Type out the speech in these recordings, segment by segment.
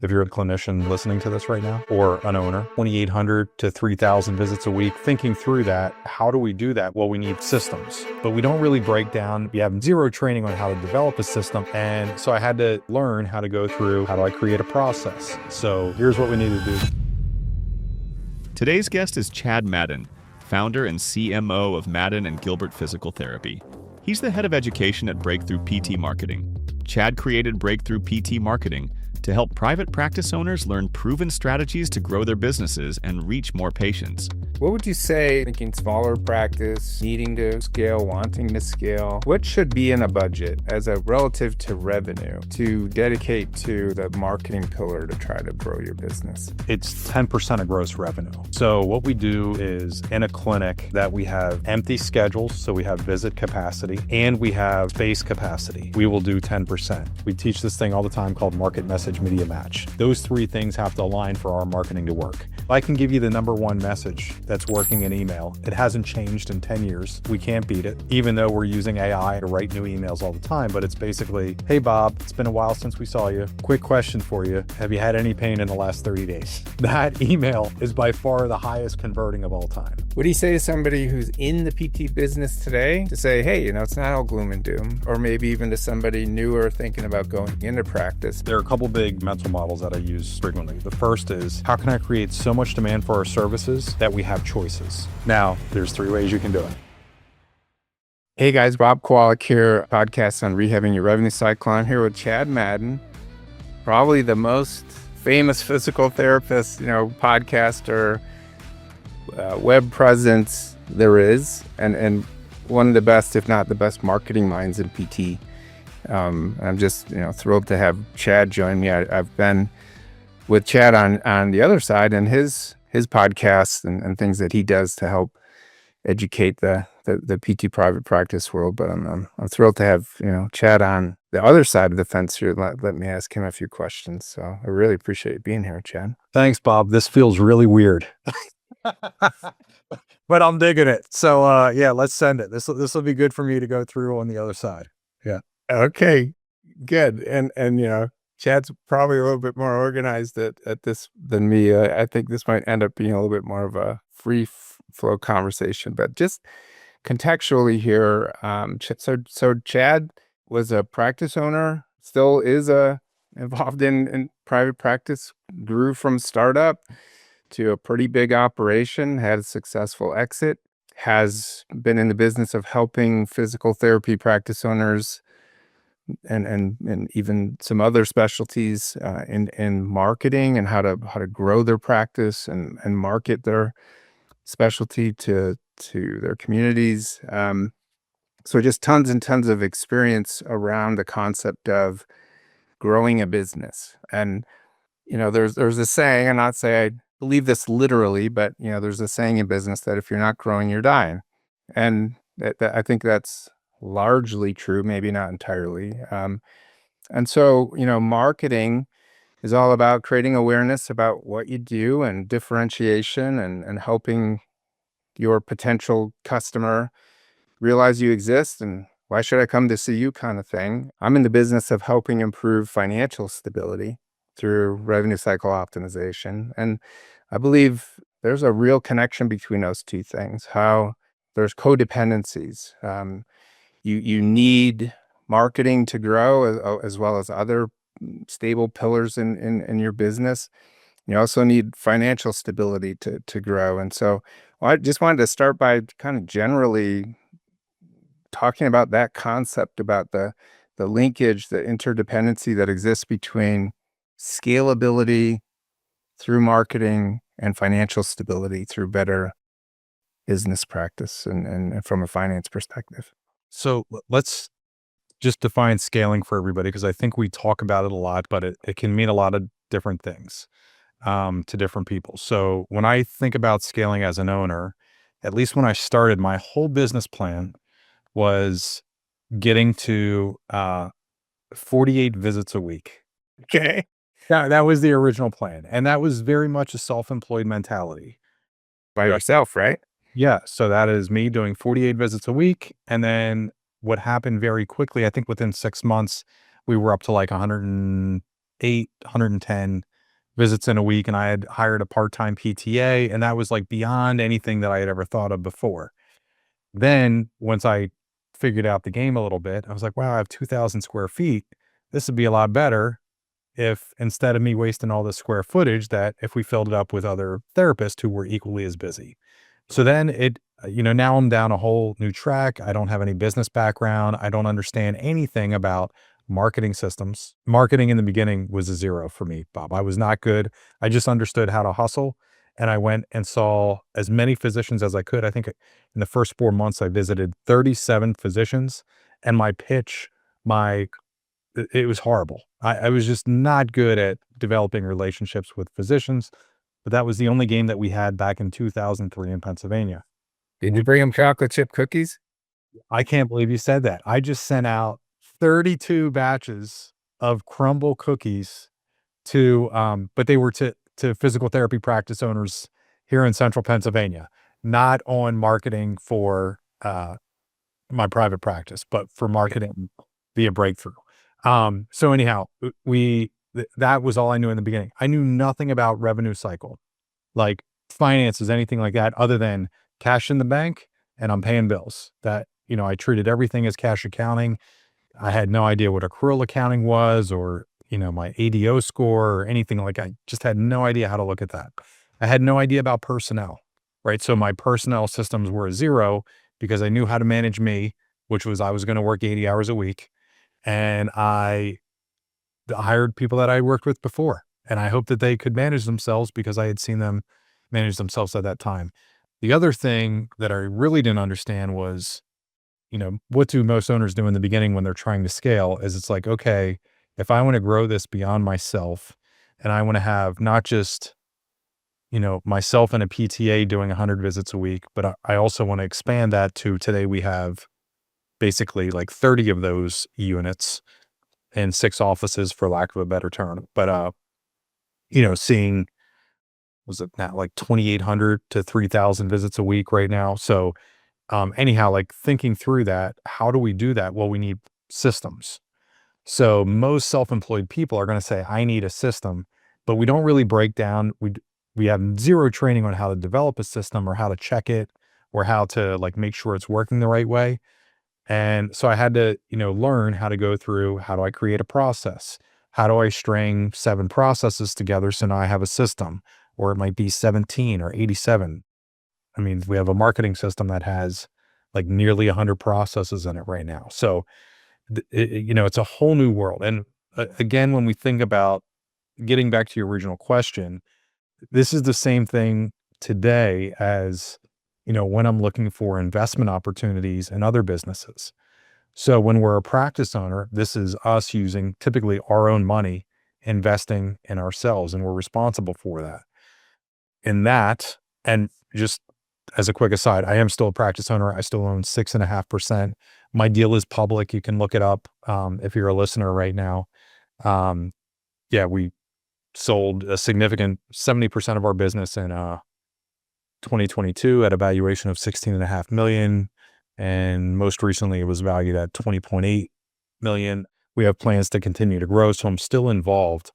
if you're a clinician listening to this right now, or an owner, 2,800 to 3,000 visits a week, thinking through that, how do we do that? Well, we need systems, but we don't really break down. We have zero training on how to develop a system. And so I had to learn how to go through, how do I create a process? So here's what we need to do. Today's guest is Chad Madden, founder and CMO of Madden and Gilbert Physical Therapy. He's the head of education at Breakthrough PT Marketing. Chad created Breakthrough PT Marketing to help private practice owners learn proven strategies to grow their businesses and reach more patients. What would you say, thinking smaller practice, needing to scale, wanting to scale, what should be in a budget as a relative to revenue to dedicate to the marketing pillar to try to grow your business? It's 10% of gross revenue. So what we do is in a clinic that we have empty schedules, so we have visit capacity and we have space capacity. We will do 10%. We teach this thing all the time called market message media match. Those three things have to align for our marketing to work. If I can give you the number one message that's working in email, it hasn't changed in 10 years. We can't beat it, even though we're using AI to write new emails all the time. But it's basically, hey, Bob, it's been a while since we saw you. Quick question for you. Have you had any pain in the last 30 days? That email is by far the highest converting of all time. What do you say to somebody who's in the PT business today to say, hey, it's not all gloom and doom, or maybe even to somebody newer thinking about going into practice? There are a couple big mental models that I use frequently. The first is, how can I create so much demand for our services that we have choices? Now, there's three ways you can do it. Hey guys, Rob Kowalick here, podcast on rehabbing your revenue cycle. I'm here with Chad Madden, probably the most famous physical therapist, podcaster, web presence there is, and one of the best, if not the best, marketing minds in PT. I'm just thrilled to have Chad join me. I've been with Chad on the other side and his podcasts and things that he does to help educate the PT private practice world. But I'm thrilled to have Chad on the other side of the fence here. Let me ask him a few questions. So I really appreciate you being here, Chad. Thanks, Bob. This feels really weird. But I'm digging it. So yeah, let's send it. This will be good for me to go through on the other side. Yeah. Okay, good. And Chad's probably a little bit more organized at this than me. I think this might end up being a little bit more of a free flow conversation, but just contextually here. So Chad was a practice owner, still is involved in private practice, grew from startup to a pretty big operation, had a successful exit, has been in the business of helping physical therapy practice owners and even some other specialties in marketing and how to grow their practice and market their specialty to their communities. So just tons and tons of experience around the concept of growing a business. And there's a saying, and not say I believe this literally, but there's a saying in business that if you're not growing, you're dying. And I think that's largely true, maybe not entirely. And so, marketing is all about creating awareness about what you do and differentiation and helping your potential customer realize you exist and why should I come to see you kind of thing. I'm in the business of helping improve financial stability through revenue cycle optimization. And I believe there's a real connection between those two things, how there's codependencies. You need marketing to grow as well as other stable pillars in your business. You also need financial stability to grow. And so I just wanted to start by kind of generally talking about that concept, about the linkage, the interdependency that exists between scalability through marketing and financial stability through better business practice and from a finance perspective. So let's just define scaling for everybody, because I think we talk about it a lot, but it can mean a lot of different things to different people. So when I think about scaling as an owner, at least when I started, my whole business plan was getting to 48 visits a week. Okay. That was the original plan. And that was very much a self-employed mentality. By yourself, right? Yeah. So that is me doing 48 visits a week. And then what happened very quickly, I think within 6 months, we were up to like 108, 110. visits in a week, and I had hired a part-time PTA, and that was like beyond anything that I had ever thought of before. Then once I figured out the game a little bit, I was like, wow, I have 2,000 square feet. This would be a lot better if instead of me wasting all this square footage, that if we filled it up with other therapists who were equally as busy. So then now I'm down a whole new track. I don't have any business background. I don't understand anything about marketing systems. Marketing in the beginning was a zero for me, Bob. I was not good. I just understood how to hustle. And I went and saw as many physicians as I could. I think in the first 4 months, I visited 37 physicians, and my pitch, it was horrible. I was just not good at developing relationships with physicians, but that was the only game that we had back in 2003 in Pennsylvania. Did you bring them chocolate chip cookies? I can't believe you said that. I just sent out 32 batches of crumble cookies but they were to physical therapy practice owners here in central Pennsylvania, not on marketing for my private practice, but for marketing via Breakthrough. So anyhow, that was all I knew in the beginning. I knew nothing about revenue cycle, like finances, anything like that, other than cash in the bank and I'm paying bills. That, I treated everything as cash accounting. I had no idea what accrual accounting was, or, my ADO score or anything like that. I just had no idea how to look at that. I had no idea about personnel, right? So my personnel systems were a zero because I knew how to manage me, which was I was going to work 80 hours a week. And I hired people that I worked with before, and I hoped that they could manage themselves because I had seen them manage themselves at that time. The other thing that I really didn't understand was, what do most owners do in the beginning when they're trying to scale is it's like, okay, if I want to grow this beyond myself and I want to have not just, myself and a PTA doing 100 visits a week, but I also want to expand that to today we have basically like 30 of those units in 6 offices, for lack of a better term. But, seeing, was it now like 2,800 to 3,000 visits a week right now? So, anyhow, like thinking through that, how do we do that? Well, we need systems. So most self-employed people are going to say, I need a system, but we don't really break down. We have zero training on how to develop a system or how to check it or how to like make sure it's working the right way. And so I had to, learn how to go through, how do I create a process? How do I string 7 processes together so now I have a system? Or it might be 17 or 87. I mean, we have a marketing system that has like nearly 100 processes in it right now. So, it's a whole new world. And again, when we think about getting back to your original question, this is the same thing today as, when I'm looking for investment opportunities in other businesses. So when we're a practice owner, this is us using typically our own money, investing in ourselves, and we're responsible for that. And just as a quick aside, I am still a practice owner. I still own 6.5%. My deal is public. You can look it up if you're a listener right now. We sold a significant 70% of our business in 2022 at a valuation of $16.5 million. And most recently it was valued at $20.8 million. We have plans to continue to grow. So I'm still involved.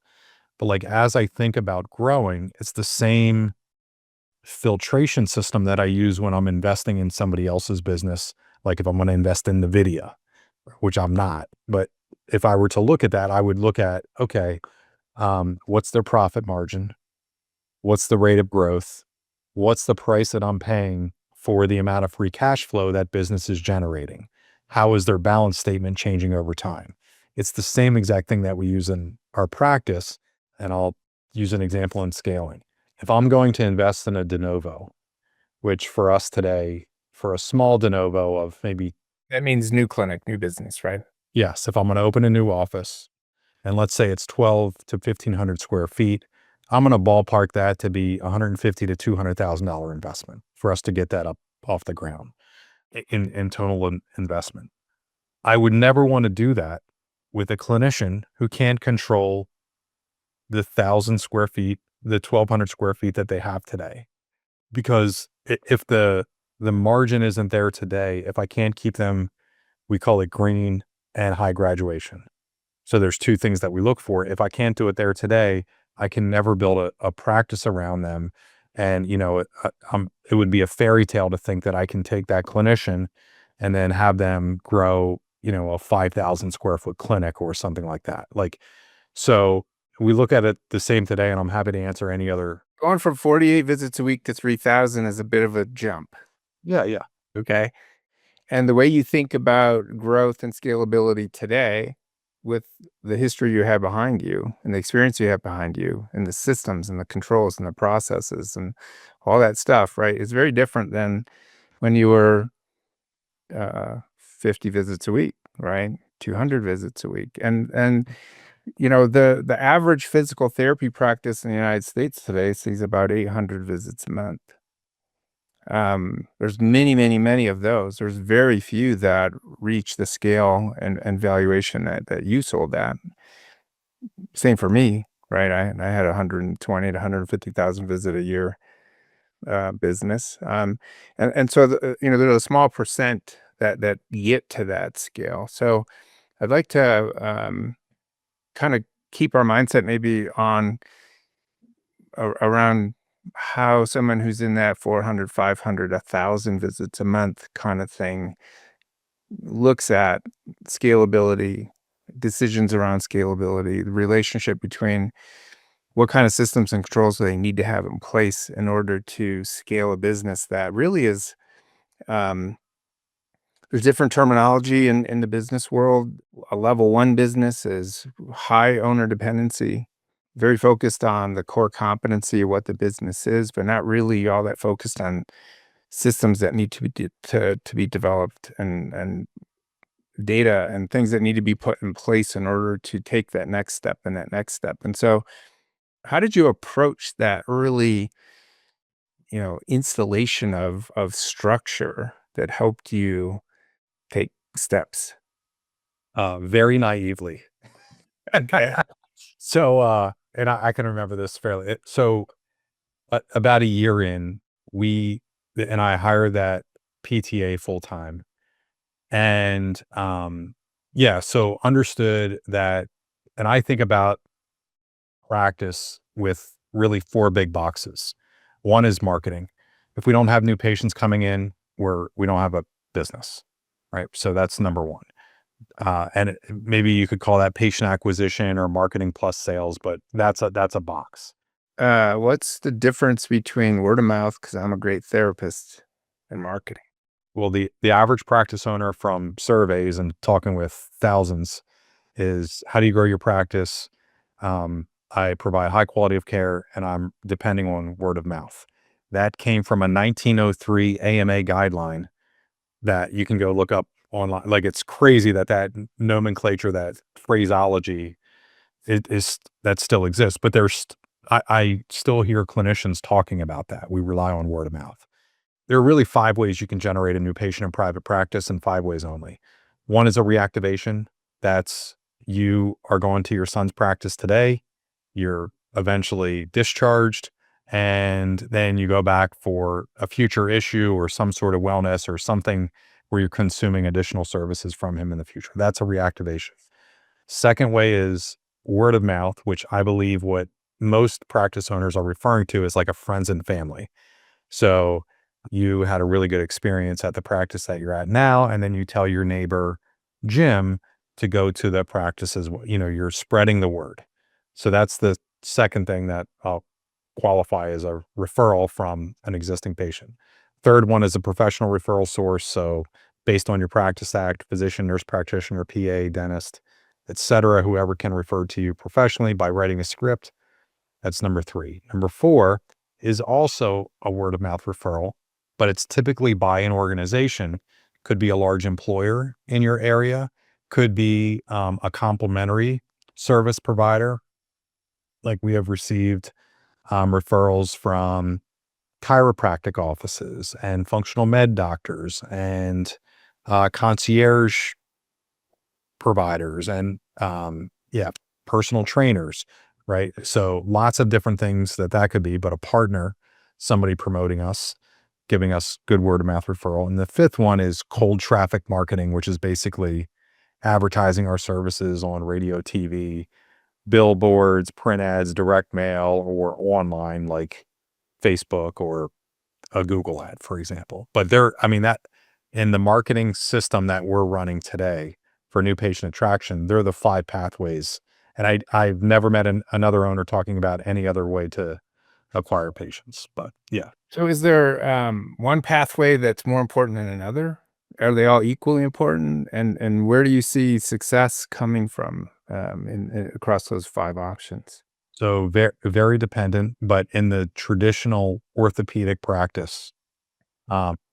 But like, as I think about growing, it's the same filtration system that I use when I'm investing in somebody else's business. Like if I'm going to invest in NVIDIA, which I'm not, but if I were to look at that, I would look at, okay, what's their profit margin? What's the rate of growth? What's the price that I'm paying for the amount of free cash flow that business is generating? How is their balance statement changing over time? It's the same exact thing that we use in our practice. And I'll use an example in scaling. If I'm going to invest in a de novo, which for us today, for a small de novo of maybe, That means new clinic, new business, right? yes, if I'm going to open a new office, and let's say it's 12 to 1,500 square feet, I'm going to ballpark that to be $150,000 to $200,000 investment for us to get that up off the ground in total investment. I would never want to do that with a clinician who can't control the 1,000 square feet, the 1,200 square feet that they have today. Because if the margin isn't there today, if I can't keep them, we call it green and high graduation. So there's 2 things that we look for. If I can't do it there today, I can never build a practice around them. And, it would be a fairy tale to think that I can take that clinician and then have them grow, a 5,000 square foot clinic or something like that. So we look at it the same today, and I'm happy to answer any other. Going from 48 visits a week to 3,000 is a bit of a jump. Yeah, yeah. Okay. And the way you think about growth and scalability today, with the history you have behind you and the experience you have behind you and the systems and the controls and the processes and all that stuff, right, is very different than when you were 50 visits a week, right? 200 visits a week. And the average physical therapy practice in the United States today sees about 800 visits a month. There's many, many, many of those. There's very few that reach the scale and valuation that you sold at. Same for me, right? I had 120 to 150,000 visit a year business. And so there's a small percent that get to that scale. So I'd like to kind of keep our mindset maybe on around how someone who's in that 400, 500, 1,000 visits a month kind of thing looks at scalability, decisions around scalability, the relationship between what kind of systems and controls do they need to have in place in order to scale a business that really is, there's different terminology in the business world. A level 1 business is high owner dependency, very focused on the core competency of what the business is, but not really all that focused on systems that need to be developed and data and things that need to be put in place in order to take that next step and that next step. And so how did you approach that early, installation of structure that helped you take steps? Very naively. Okay. So, and I can remember this fairly. So, about a year in, I hired that PTA full time, and yeah, so understood that, and I think about practice with really 4 big boxes. One is marketing. If we don't have new patients coming in, we don't have a business, right? So that's number one. And maybe you could call that patient acquisition or marketing plus sales, but that's a box. What's the difference between word of mouth, because I'm a great therapist, and marketing? Well, the average practice owner from surveys and talking with thousands is, how do you grow your practice? I provide high quality of care, and I'm depending on word of mouth. That came from a 1903 AMA guideline that you can go look up online. Like, it's crazy that nomenclature, that phraseology that still exists, but I still hear clinicians talking about that. We rely on word of mouth. There are really 5 ways you can generate a new patient in private practice, and 5 ways only. One is a reactivation. That's, you are going to your son's practice today, you're eventually discharged, and then you go back for a future issue or some sort of wellness or something where you're consuming additional services from him in the future. That's a reactivation. Second way is word of mouth, which I believe what most practice owners are referring to is like a friends and family. So you had a really good experience at the practice that you're at now, and then you tell your neighbor, Jim, to go to the practice as well. You're spreading the word. So that's the second thing that I'll qualify as a referral from an existing patient. Third one is a professional referral source. So based on your practice act, physician, nurse practitioner, PA, dentist, etc., whoever can refer to you professionally by writing a script. That's number 3. Number 4 is also a word of mouth referral, but it's typically by an organization. Could be a large employer in your area, could be a complementary service provider. Like, we have received referrals from chiropractic offices and functional med doctors and concierge providers and personal trainers, right? So lots of different things that could be, but a partner, somebody promoting us, giving us good word of mouth referral. And the 5th one is cold traffic marketing, which is basically advertising our services on radio, TV, billboards, print ads, direct mail, or online like Facebook or a Google ad, for example. But I mean, that in the marketing system that we're running today for new patient attraction, they're the 5 pathways. And I've never met another owner talking about any other way to acquire patients. But yeah. So is there one pathway that's more important than another? Are they all equally important? And where do you see success coming from across those 5 options? So very, very dependent, but in the traditional orthopedic practice,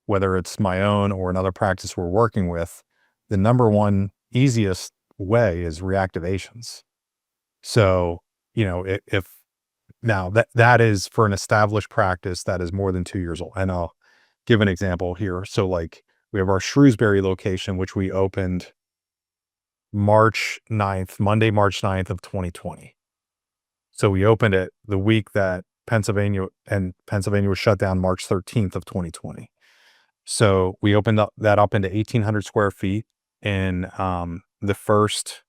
whether it's my own or another practice we're working with, the number one easiest way is reactivations. So, if now that is for an established practice that is more than 2 years old. And I'll give an example here. So like we have our Shrewsbury location, which we opened Monday, March 9th of 2020. So we opened it the week that Pennsylvania was shut down March 13th of 2020. So we opened that up into 1,800 square feet in the first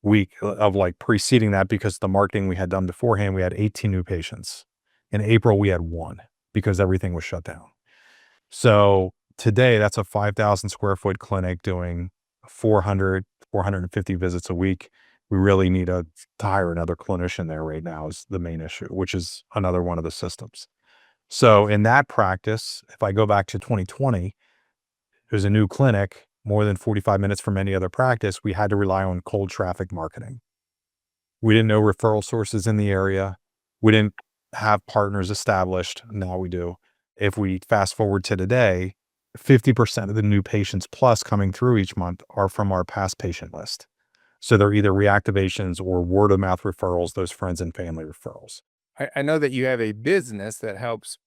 week of like preceding that, because the marketing we had done beforehand, we had 18 new patients. In April, we had 1 because everything was shut down. So today, that's a 5,000 square foot clinic doing 450 visits a week. We really need to hire another clinician there right now is the main issue, which is another one of the systems. So in that practice, if I go back to 2020, it was a new clinic, more than 45 minutes from any other practice. We had to rely on cold traffic marketing. We didn't know referral sources in the area. We didn't have partners established. Now we do. If we fast forward to today, 50% of the new patients plus coming through each month are from our past patient list. So they're either reactivations or word of mouth referrals, those friends and family referrals. I know that you have a business that helps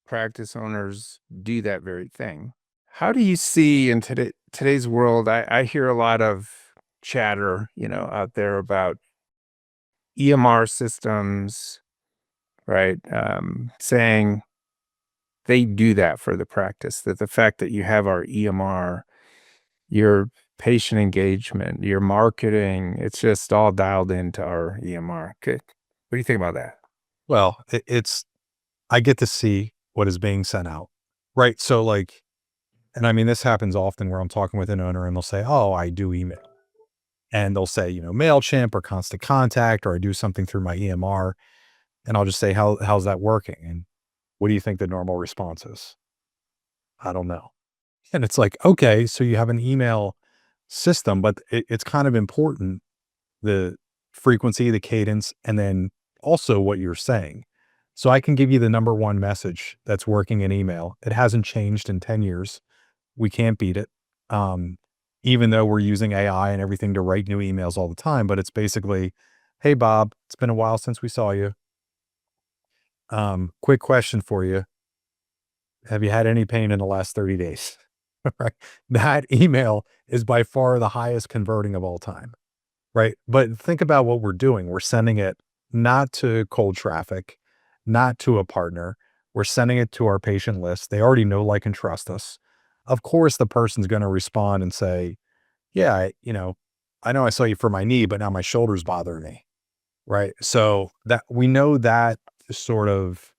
practice owners do that very thing. How do you see in today's world? I hear a lot of chatter, out there about EMR systems, right? Saying they do that for the practice, that the fact that you have our EMR, your patient engagement, your marketing, it's just all dialed into our EMR. Okay. What do you think about that? Well, I get to see what is being sent out, right? So like, and I mean, this happens often where I'm talking with an owner and they'll say, oh, I do email. And they'll say, MailChimp or Constant Contact, or I do something through my EMR. And I'll just say, how's that working? And what do you think the normal response is? I don't know. And it's like, okay, so you have an email system, but it's kind of important, the frequency, the cadence, and then also what you're saying. So I can give you the number one message that's working in email. It hasn't changed in 10 years. We can't beat it. Even though we're using AI and everything to write new emails all the time, but it's basically, hey, Bob, it's been a while since we saw you. Quick question for you. Have you had any pain in the last 30 days? Right. That email is by far the highest converting of all time. Right. But think about what we're doing. We're sending it not to cold traffic, not to a partner. We're sending it to our patient list. They already know, like, and trust us. Of course, the person's going to respond and say, yeah, I know I saw you for my knee, but now my shoulder's bothering me. Right. So that we know that sort of,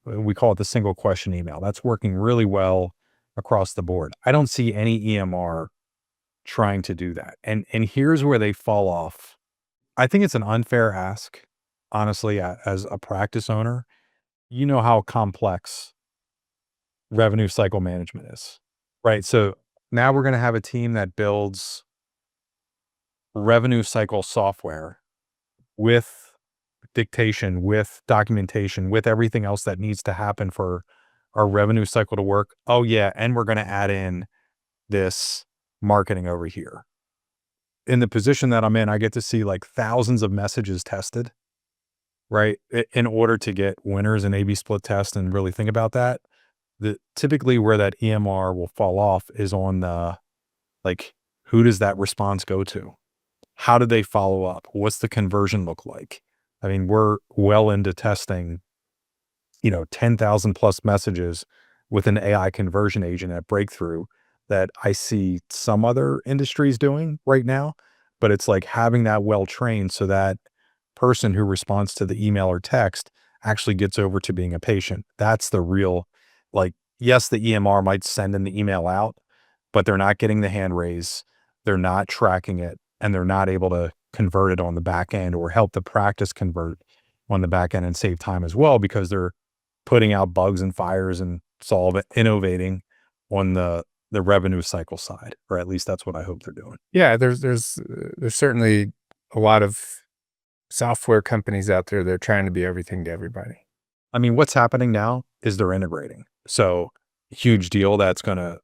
we call it the single question email. That's working really well across the board. I don't see any EMR trying to do that. And here's where they fall off. I think it's an unfair ask, honestly, as a practice owner. You know how complex revenue cycle management is, right? So now we're going to have a team that builds revenue cycle software with dictation, with documentation, with everything else that needs to happen for our revenue cycle to work. Oh yeah, and we're going to add in this marketing over here. In the position that I'm in, I get to see like thousands of messages tested, right? In order to get winners in A/B split test and really think about that. Typically where that EMR will fall off is on the, like, who does that response go to? How do they follow up? What's the conversion look like? I mean, we're well into testing, 10,000 plus messages with an AI conversion agent at Breakthrough that I see some other industries doing right now. But it's like having that well trained so that person who responds to the email or text actually gets over to being a patient. That's the real, like, yes, the EMR might send in the email out, but they're not getting the hand raise, they're not tracking it, and they're not able to convert it on the back end or help the practice convert on the back end and save time as well, because they're putting out bugs and fires and innovating on the revenue cycle side, or at least that's what I hope they're doing. Yeah, there's certainly a lot of software companies out there that are trying to be everything to everybody. I mean, what's happening now is they're integrating. So huge deal that's going to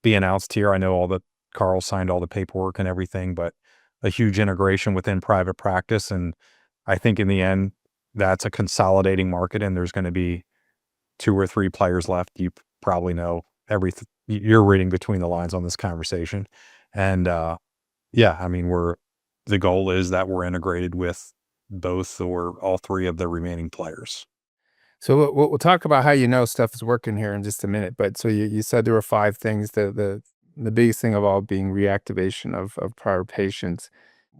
be announced here. I know Carl signed all the paperwork and everything, but a huge integration within private practice. And I think in the end, that's a consolidating market, and there's going to be 2 or 3 players left. You probably know you're reading between the lines on this conversation. And yeah, I mean, the goal is that we're integrated with both or all 3 of the remaining players. So we'll talk about how you know stuff is working here in just a minute. But so you said there were 5 things. The biggest thing of all being reactivation of prior patients,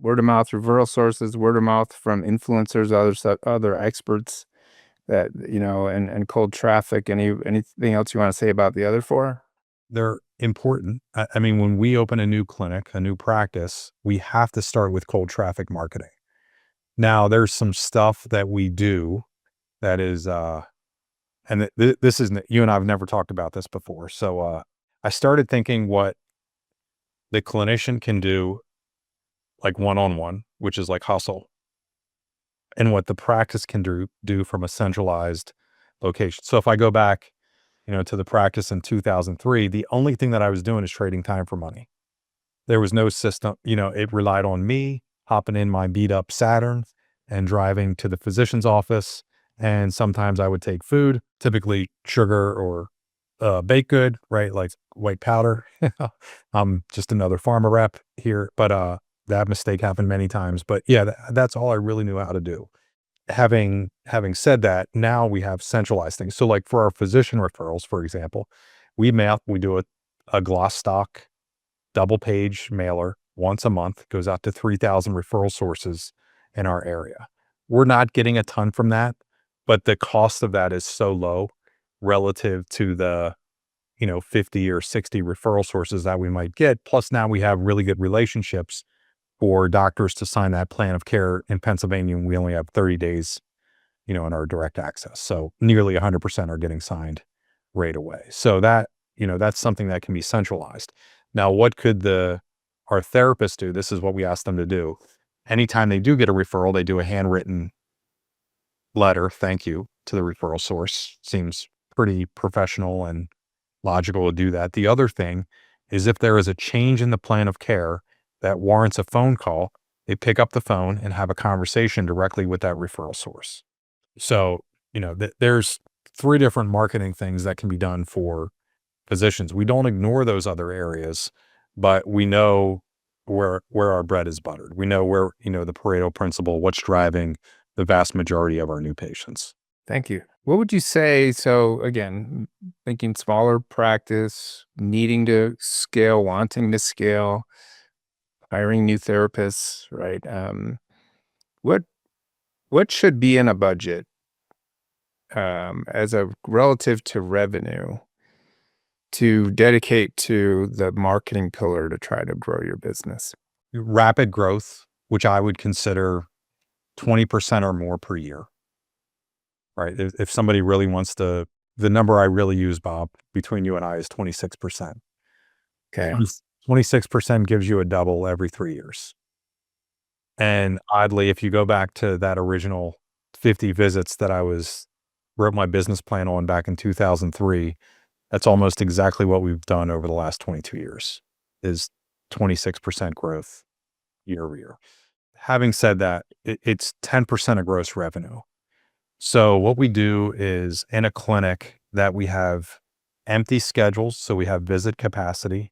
word of mouth referral sources, word of mouth from influencers, other experts, that and cold traffic. Anything else you want to say about the other 4? They're important. I mean, when we open a new clinic, a new practice, we have to start with cold traffic marketing. Now, there's some stuff that we do that is, and this isn't, you and I have never talked about this before. So I started thinking what the clinician can do, like one-on-one, which is like hustle, and what the practice can do from a centralized location. So if I go back, to the practice in 2003, the only thing that I was doing is trading time for money. There was no system, it relied on me hopping in my beat up Saturn and driving to the physician's office. And sometimes I would take food, typically sugar or baked good, right? Like white powder. I'm just another pharma rep here, but that mistake happened many times. But yeah, that's all I really knew how to do. Having said that, now we have centralized things. So like for our physician referrals, for example, we do a gloss stock double page mailer once a month, goes out to 3,000 referral sources in our area. We're not getting a ton from that, but the cost of that is so low relative to the 50 or 60 referral sources that we might get. Plus now we have really good relationships for doctors to sign that plan of care in Pennsylvania, and we only have 30 days, in our direct access. So nearly 100% are getting signed right away. So that's something that can be centralized. Now, what could our therapists do? This is what we ask them to do. Anytime they do get a referral, they do a handwritten letter, thank you, to the referral source. Seems pretty professional and logical to do that. The other thing is, if there is a change in the plan of care that warrants a phone call, they pick up the phone and have a conversation directly with that referral source. So, there's 3 different marketing things that can be done for physicians. We don't ignore those other areas, but we know where our bread is buttered. We know where, the Pareto principle, what's driving the vast majority of our new patients. Thank you. What would you say? So again, thinking smaller practice, needing to scale, wanting to scale, hiring new therapists, right? What should be in a budget as a relative to revenue to dedicate to the marketing pillar to try to grow your business? Rapid growth, which I would consider 20% or more per year, right? If somebody really wants the number I really use, Bob, between you and I, is 26%. Okay. 26% gives you a double every 3 years. And oddly, if you go back to that original 50 visits that I wrote my business plan on back in 2003, that's almost exactly what we've done over the last 22 years, is 26% growth year over year. Having said that, it's 10% of gross revenue. So what we do is, in a clinic, that we have empty schedules. So we have visit capacity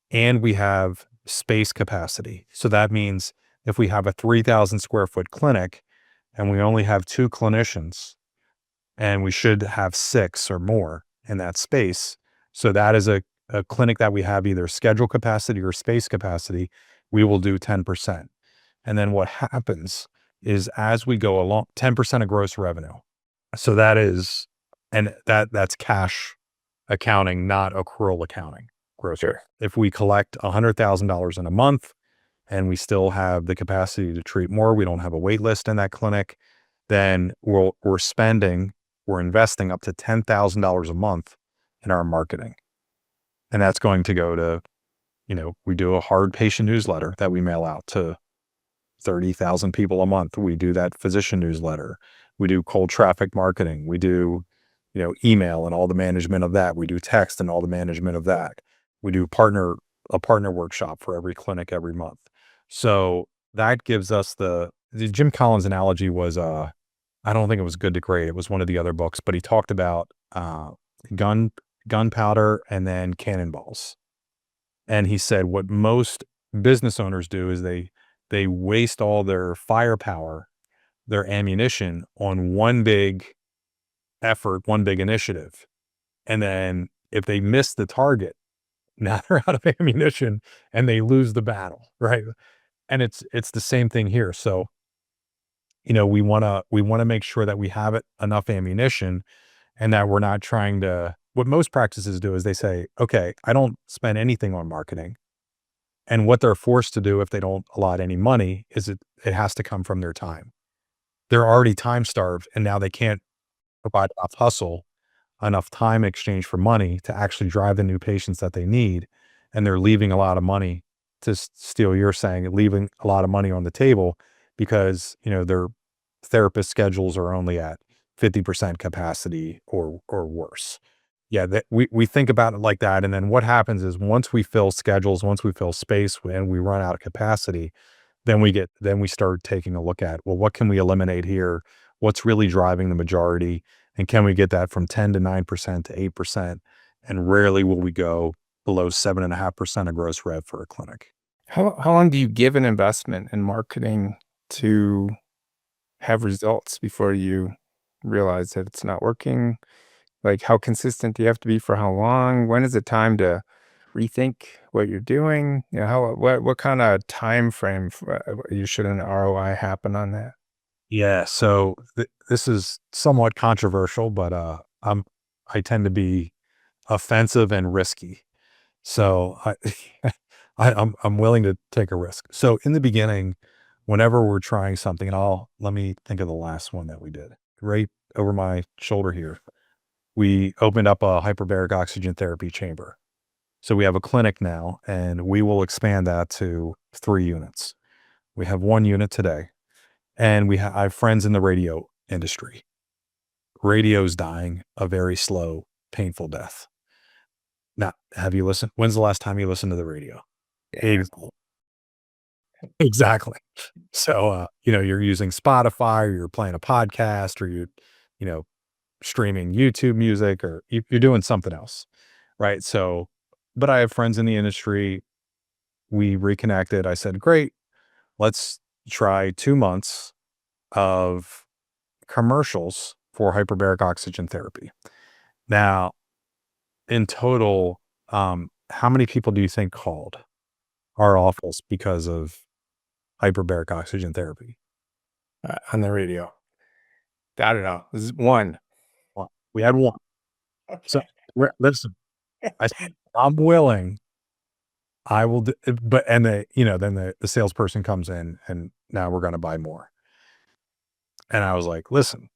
and we have space capacity. So that means if we have a 3,000 square foot clinic and we only have 2 clinicians, and we should have 6 or more in that space. So that is a clinic that we have either schedule capacity or space capacity, we will do 10%. And then what happens is as we go along, 10% of gross revenue. So that is, and that's cash accounting, not accrual accounting. Gross. Sure. If we collect $100,000 in a month and we still have the capacity to treat more, we don't have a wait list in that clinic, then we're investing up to $10,000 a month in our marketing. And that's going to go to, we do a hard patient newsletter that we mail out to 30,000 people a month. We do that physician newsletter. We do cold traffic marketing. We do, email and all the management of that. We do text and all the management of that. We do a partner workshop for every clinic every month. So that gives us the Jim Collins analogy was, I don't think it was Good to Great. It was one of the other books, but he talked about gunpowder and then cannonballs. And he said what most business owners do is they waste all their firepower, their ammunition on one big effort, one big initiative. And then if they miss the target, now they're out of ammunition and they lose the battle, right? And it's the same thing here. So, we want to make sure that we have enough ammunition and that we're not trying to, what most practices do is they say, okay, I don't spend anything on marketing. And what they're forced to do if they don't allot any money is it has to come from their time. They're already time starved and now they can't provide enough hustle, enough time exchange for money to actually drive the new patients that they need. And they're leaving a lot of money, to steal your saying, leaving a lot of money on the table because, their therapist schedules are only at 50% capacity or worse. Yeah, that we think about it like that. And then what happens is once we fill schedules, once we fill space and we run out of capacity, then we start taking a look at, well, what can we eliminate here? What's really driving the majority? And can we get that from 10 to 9% to 8%? And rarely will we go below 7.5% of gross rev for a clinic. How long do you give an investment in marketing to have results before you realize that it's not working? Like, how consistent do you have to be for how long? When is it time to rethink what you're doing? What kind of time frame should an ROI happen on that? Yeah. So this is somewhat controversial, but I tend to be offensive and risky. So I'm willing to take a risk. So in the beginning, whenever we're trying something, and let me think of the last one that we did right over my shoulder here. We opened up a hyperbaric oxygen therapy chamber. So we have a clinic now and we will expand that to 3 units. We have 1 unit today and I have friends in the radio industry. Radio's dying a very slow, painful death. Now, have you listened? When's the last time you listened to the radio? Yeah. Exactly. So, you're using Spotify or you're playing a podcast or you're streaming YouTube music or you're doing something else. Right. So, but I have friends in the industry. We reconnected. I said, great, let's try 2 months of commercials for hyperbaric oxygen therapy. Now, in total, how many people do you think called our office because of hyperbaric oxygen therapy? On the radio? I don't know. This is 1. Well, we had 1. Okay. So listen, I said, I'm willing. I will do, but, and then the salesperson comes in and now we're going to buy more. And I was like, listen,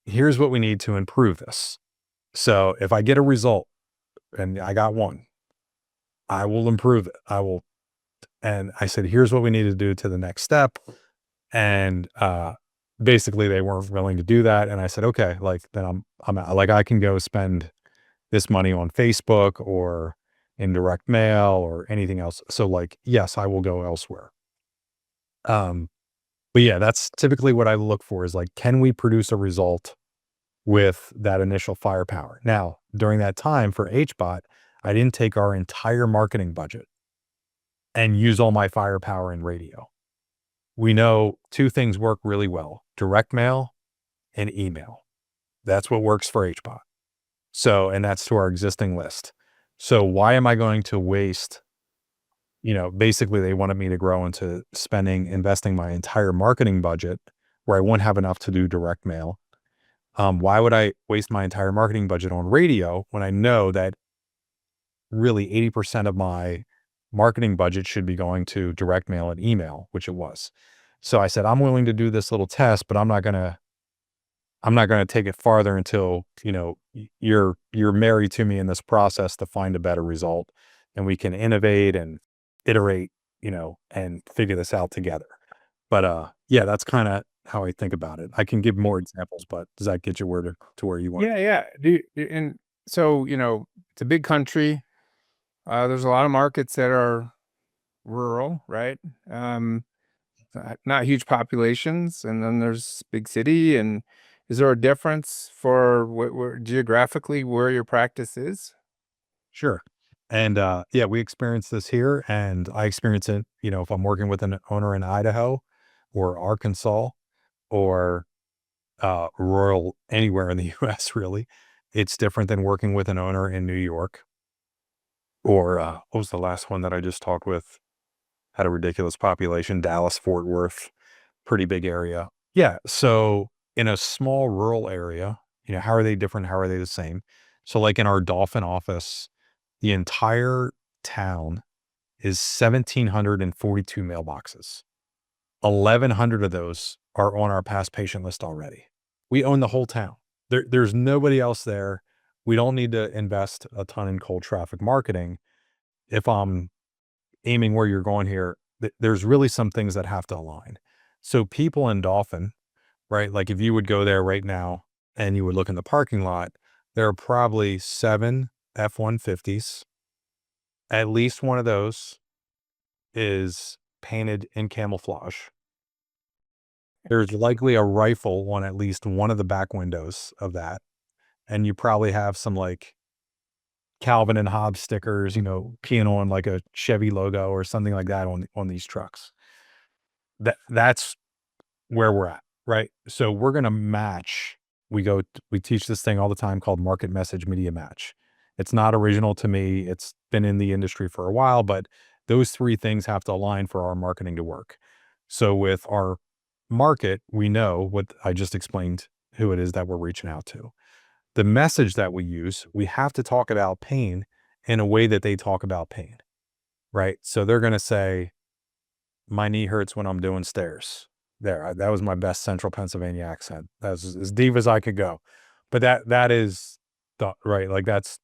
here's what we need to improve this. So if I get a result and I got 1, I will improve it. And I said, here's what we need to do to the next step. And, basically they weren't willing to do that. And I said, okay, like then I'm out. Like I can go spend this money on Facebook or in direct mail or anything else. So like, yes, I will go elsewhere. But yeah, that's typically what I look for is like, can we produce a result with that initial firepower? Now, during that time for HBOT, I didn't take our entire marketing budget and use all my firepower in radio. We know 2 things work really well, direct mail and email. That's what works for HBOT. So, and that's to our existing list. So why am I going to waste, basically they wanted me to grow into investing my entire marketing budget where I wouldn't have enough to do direct mail. Why would I waste my entire marketing budget on radio when I know that really 80% of my marketing budget should be going to direct mail and email, which it was. So I said, I'm willing to do this little test, but I'm not going to take it farther until, you're married to me in this process to find a better result, and we can innovate and iterate, and figure this out together. But yeah, that's kind of how I think about it. I can give more examples, but does that get you to where you want? Yeah. And so, it's a big country. There's a lot of markets that are rural, right? Not huge populations, and then there's big city. And is there a difference for where geographically where your practice is? Sure. And yeah, we experience this here, and I experience it, if I'm working with an owner in Idaho or Arkansas or rural anywhere in the US, really. It's different than working with an owner in New York or what was the last one that I just talked with? Had a ridiculous population, Dallas, Fort Worth, pretty big area. Yeah. So in a small rural area, how are they different? How are they the same? So like in our Dolphin office, the entire town is 1,742 mailboxes. 1,100 of those are on our past patient list already. We own the whole town. There's nobody else there. We don't need to invest a ton in cold traffic marketing. If I'm aiming where you're going here, there's really some things that have to align. So people in Dolphin, right? Like if you would go there right now and you would look in the parking lot, there are probably 7 F-150s. At least one of those is painted in camouflage. There's likely a rifle on at least one of the back windows of that. And you probably have some like Calvin and Hobbes stickers, keying on like a Chevy logo or something like that on these trucks. That's where we're at, right? So we're going to match. We teach this thing all the time called market message media match. It's not original to me. It's been in the industry for a while, but those 3 things have to align for our marketing to work. So with our market, we know what I just explained, who it is that we're reaching out to. The message that we use, we have to talk about pain in a way that they talk about pain, right? So they're going to say, my knee hurts when I'm doing stairs. That was my best central Pennsylvania accent. That's as deep as I could go. But that is right. Like that's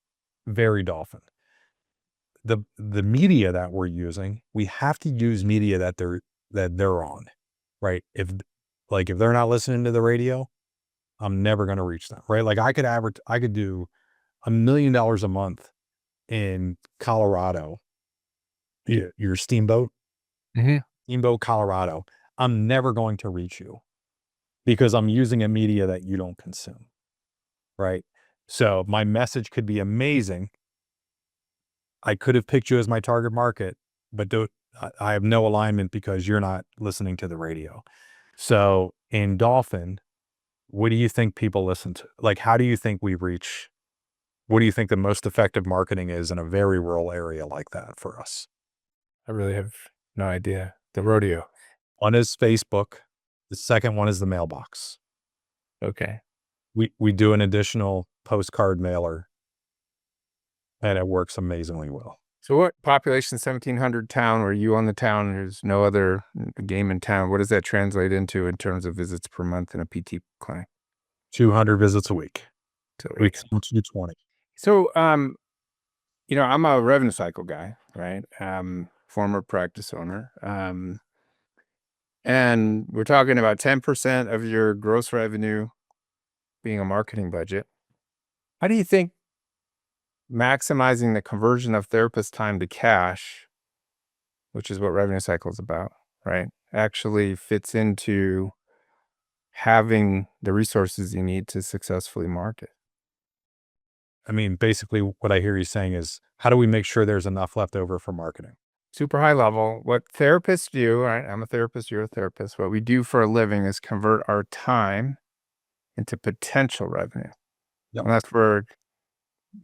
very Dolphin. The media that we're using, we have to use media that they're on, right? If they're not listening to the radio, I'm never going to reach them, right? Like I could do $1 million a month in Colorado. Yeah, your Steamboat, Colorado. I'm never going to reach you because I'm using a media that you don't consume, right? So my message could be amazing. I could have picked you as my target market, but I have no alignment because you're not listening to the radio. So in Dolphin, what do you think people listen to? Like, how do you think we reach? What do you think the most effective marketing is in a very rural area like that for us? I really have no idea. The rodeo. One is Facebook. The second one is the mailbox. Okay. We do an additional postcard mailer, and it works amazingly well. So what population, 1,700 town, where you own the town, there's no other game in town. What does that translate into in terms of visits per month in a PT clinic? 200 visits a week. We can do 20. So, I'm a revenue cycle guy, right? Former practice owner. And we're talking about 10% of your gross revenue being a marketing budget. How do you think maximizing the conversion of therapist time to cash, which is what revenue cycle is about, right, actually fits into having the resources you need to successfully market? I mean, basically what I hear you saying is, how do we make sure there's enough left over for marketing? Super high level. What therapists do, right? I'm a therapist, you're a therapist. What we do for a living is convert our time into potential revenue. Yep. Unless we're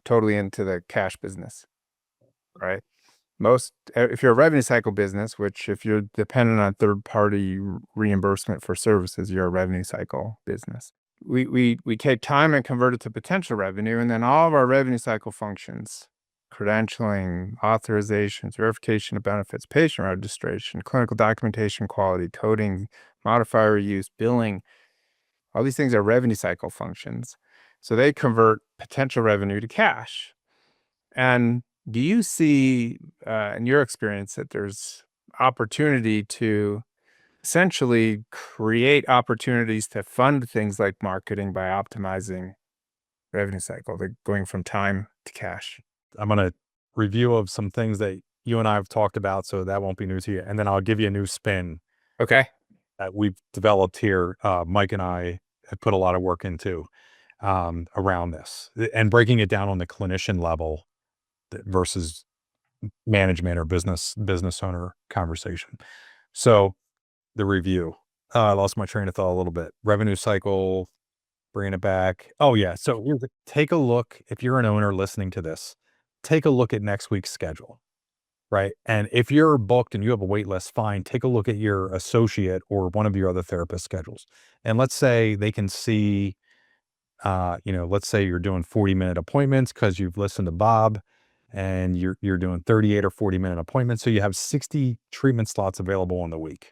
totally into the cash business, right? if you're a revenue cycle business, which if you're dependent on third-party reimbursement for services, you're a revenue cycle business. We take time and convert it to potential revenue, and then all of our revenue cycle functions, credentialing, authorizations, verification of benefits, patient registration, clinical documentation quality, coding, modifier use, billing, all these things are revenue cycle functions. So they convert potential revenue to cash. And do you see, in your experience, that there's opportunity to essentially create opportunities to fund things like marketing by optimizing revenue cycle, like going from time to cash? I'm going to review of some things that you and I have talked about, so that won't be new to you. And then I'll give you a new spin Okay. that we've developed here. Mike and I have put a lot of work into around this and breaking it down on the clinician level versus management or business owner conversation. So the review, I lost my train of thought a little bit. Revenue cycle, bringing it back. Oh yeah. So take a look. If you're an owner listening to this, take a look at next week's schedule. Right. And if you're booked and you have a wait list, fine, take a look at your associate or one of your other therapist schedules. And let's say they can see, let's say you're doing 40-minute appointments because you've listened to Bob, and you're doing 38 or 40-minute appointments. So you have 60 treatment slots available in the week.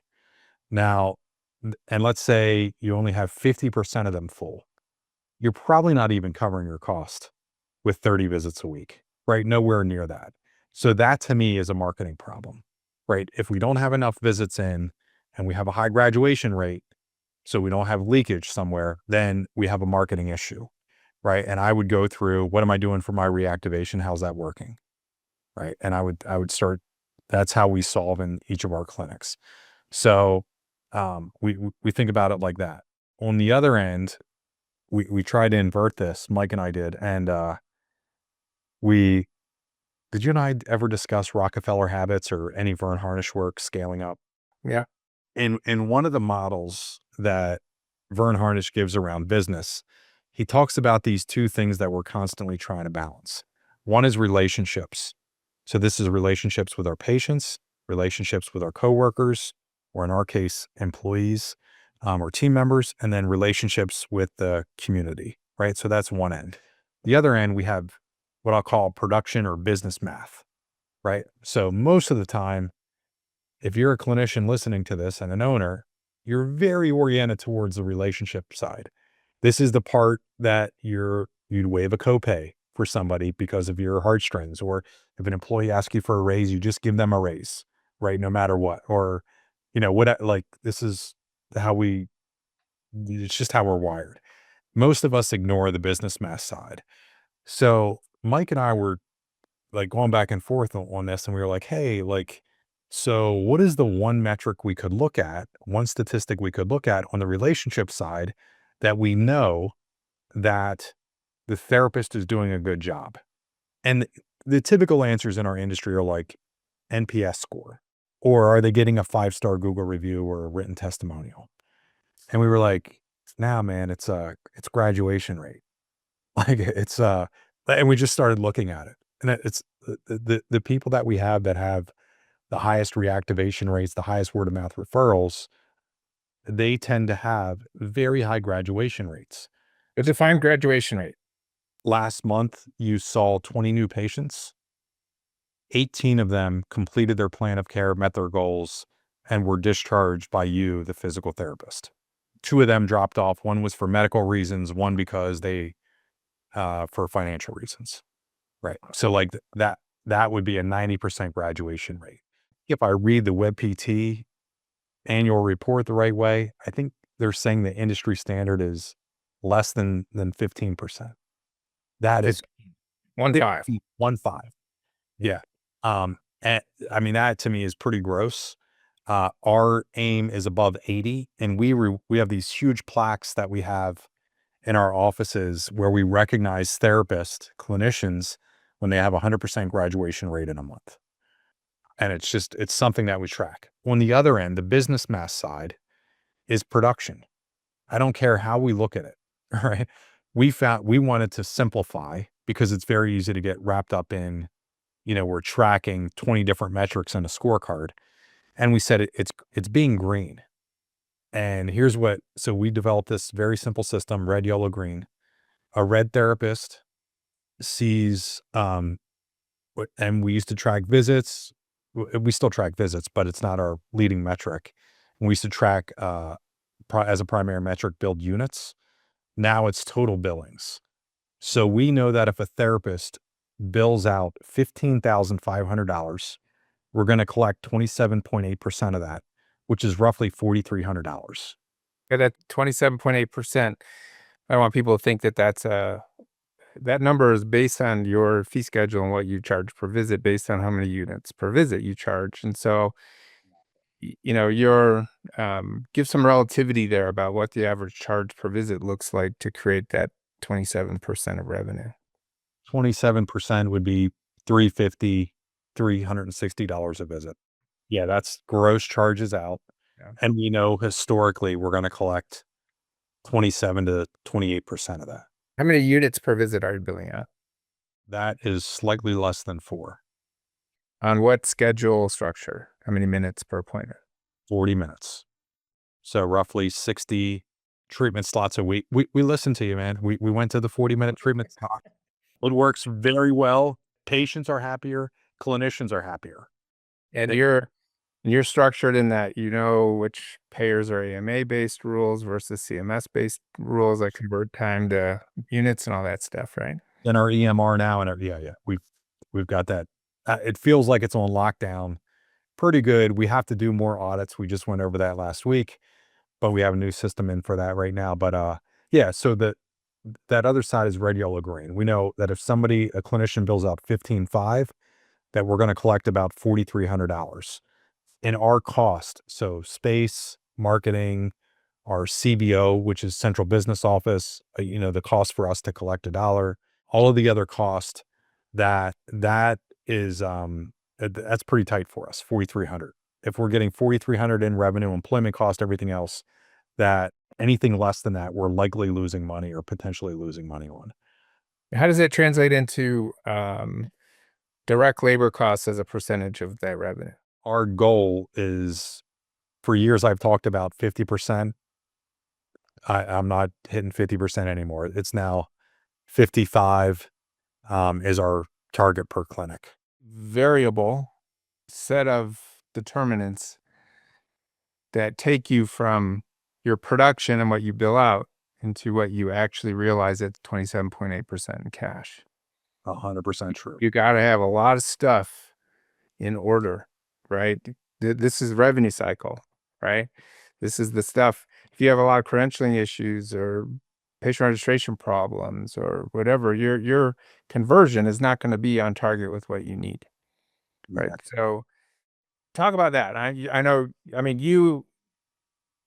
Now, and let's say you only have 50% of them full. You're probably not even covering your cost with 30 visits a week, right? Nowhere near that. So that to me is a marketing problem, right? If we don't have enough visits in and we have a high graduation rate, so we don't have leakage somewhere, then we have a marketing issue, right? And I would go through, what am I doing for my reactivation? How's that working? Right. And I would start, that's how we solve in each of our clinics. So we think about it like that. On the other end, we try to invert this, Mike and I did. And did you and I ever discuss Rockefeller habits or any Vern Harnish work, scaling up? Yeah. In one of the models that Vern Harnish gives around business, he talks about these two things that we're constantly trying to balance. One is relationships. So this is relationships with our patients, relationships with our coworkers, or in our case, employees, or team members, and then relationships with the community, right? So that's one end. The other end, we have what I'll call production or business math, right? So most of the time, if you're a clinician listening to this and an owner, you're very oriented towards the relationship side. This is the part that you'd waive a copay for somebody because of your heartstrings, or if an employee asks you for a raise, you just give them a raise, right? No matter what, or, this is it's just how we're wired. Most of us ignore the business math side. So Mike and I were like going back and forth on this, and we were like, hey, so what is the one metric we could look at, one statistic we could look at on the relationship side that we know that the therapist is doing a good job? And the typical answers in our industry are like NPS score, or are they getting a 5-star Google review or a written testimonial? And we were like, nah, man, it's graduation rate. And we just started looking at it. And it's the people that we have that have the highest reactivation rates, the highest word of mouth referrals, they tend to have very high graduation rates. A defined graduation rate. Last month, you saw 20 new patients. 18 of them completed their plan of care, met their goals, and were discharged by you, the physical therapist. 2 of them dropped off. One was for medical reasons, one because for financial reasons. Right. So that would be a 90% graduation rate. If I read the WebPT annual report the right way, I think they're saying the industry standard is less than 15%. That is 1.5. 1.5. Yeah. And I mean, that to me is pretty gross. Our aim is above 80, and we have these huge plaques that we have in our offices where we recognize therapists, clinicians, when they have 100% graduation rate in a month. And it's something that we track. On the other end, the business math side is production. I don't care how we look at it, right? We wanted to simplify because it's very easy to get wrapped up in we're tracking 20 different metrics in a scorecard. And we said it's being green. And so we developed this very simple system, red, yellow, green. A red therapist sees, and we used to track visits. We still track visits, but it's not our leading metric. And we used to track, as a primary metric, build units. Now it's total billings. So we know that if a therapist bills out $15,500, we're going to collect 27.8% of that, which is roughly $4,300. And at 27.8%, I want people to think that that number is based on your fee schedule and what you charge per visit based on how many units per visit you charge. And so, give some relativity there about what the average charge per visit looks like to create that 27% of revenue. 27% would be $350, $360 a visit. Yeah, that's gross charges out. Yeah. And we know historically we're going to collect 27 to 28% of that. How many units per visit are you billing at? That is slightly less than 4. On what schedule structure? How many minutes per appointment? 40 minutes. So roughly 60 treatment slots a week. We listened to you, man. We went to the 40-minute treatment slot. It works very well. Patients are happier. Clinicians are happier. And you're structured in that which payers are AMA-based rules versus CMS-based rules that convert time to units and all that stuff, right? In our EMR now, and we've got that. It feels like it's on lockdown pretty good. We have to do more audits. We just went over that last week, but we have a new system in for that right now. But yeah, so that other side is red, yellow, green. We know that if a clinician bills out $15,500, that we're going to collect about $4,300 in our cost. So space, marketing, our CBO, which is central business office, the cost for us to collect $1, all of the other cost that is, that's pretty tight for us, $4,300. If we're getting $4,300 in revenue, employment cost, everything else, that anything less than that, we're likely losing money or potentially losing money on. How does it translate into direct labor costs as a percentage of that revenue? Our goal is, for years I've talked about 50%. I'm not hitting 50% anymore. It's now 55 is our target per clinic. Variable set of determinants that take you from your production and what you bill out into what you actually realize at 27.8% in cash. 100% true. You got to have a lot of stuff in order, right? This is revenue cycle, right? This is the stuff. If you have a lot of credentialing issues or patient registration problems or whatever, your conversion is not going to be on target with what you need, right? Yeah. So talk about that. I know,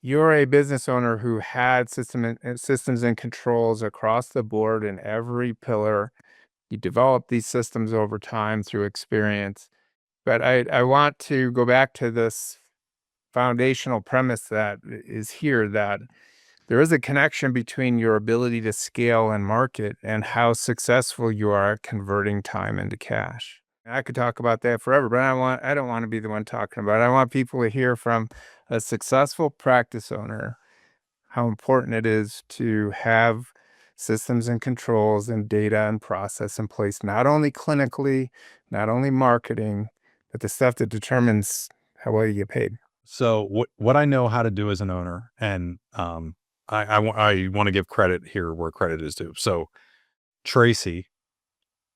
you're a business owner who had systems and controls across the board in every pillar. You develop these systems over time through experience. But I want to go back to this foundational premise that is here, that there is a connection between your ability to scale and market and how successful you are at converting time into cash. I could talk about that forever, but I don't want to be the one talking about it. I want people to hear from a successful practice owner how important it is to have systems and controls and data and process in place, not only clinically, not only marketing, but the stuff that determines how well you get paid. So what I know how to do as an owner, and I want to give credit here where credit is due. So Tracy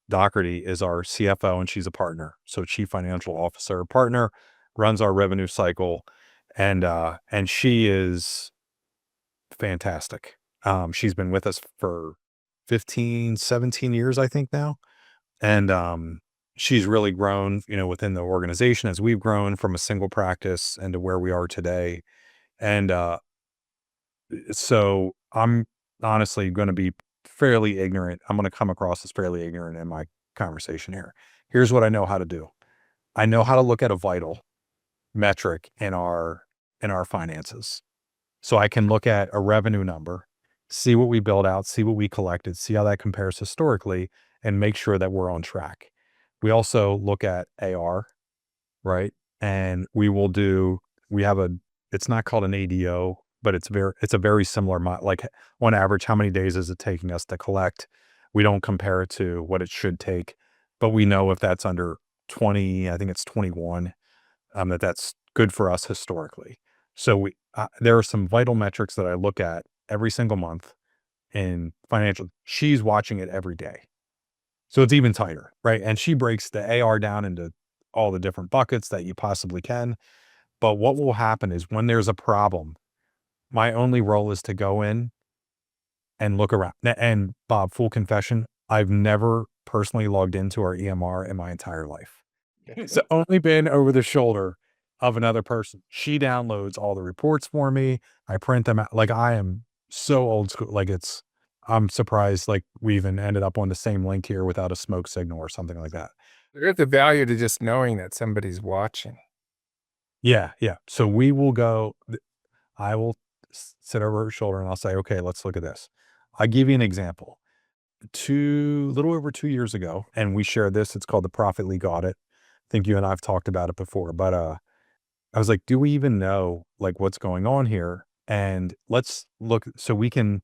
Doherty is our CFO, and she's a partner. So Chief Financial Officer, partner, runs our revenue cycle, and she is fantastic. She's been with us for 15, 17 years, I think now. And she's really grown, within the organization as we've grown from a single practice into where we are today. And so I'm honestly going to be fairly ignorant. I'm going to come across as fairly ignorant in my conversation here. Here's what I know how to do. I know how to look at a vital metric in our finances. So I can look at a revenue number, see what we build out, see what we collected, see how that compares historically, and make sure that we're on track. We also look at AR, right? And it's not called an ADO, but it's a very similar, like on average, how many days is it taking us to collect? We don't compare it to what it should take, but we know if that's under 20, I think it's 21, that's good for us historically. So there are some vital metrics that I look at every single month in financial. She's watching it every day. So it's even tighter, right? And she breaks the AR down into all the different buckets that you possibly can. But what will happen is when there's a problem, my only role is to go in and look around. And Bob, full confession, I've never personally logged into our EMR in my entire life. It's only been over the shoulder of another person. She downloads all the reports for me. I print them out. Like, I am so old school. Like, I'm surprised like we even ended up on the same link here without a smoke signal or something like that. There's the value to just knowing that somebody's watching. Yeah, yeah. So I will sit over her shoulder and I'll say, okay, let's look at this. I'll give you an example. Little over 2 years ago, and we shared this, it's called the Profit League audit. I think you and I've talked about it before, but I was like, do we even know like what's going on here? And let's look, so we can,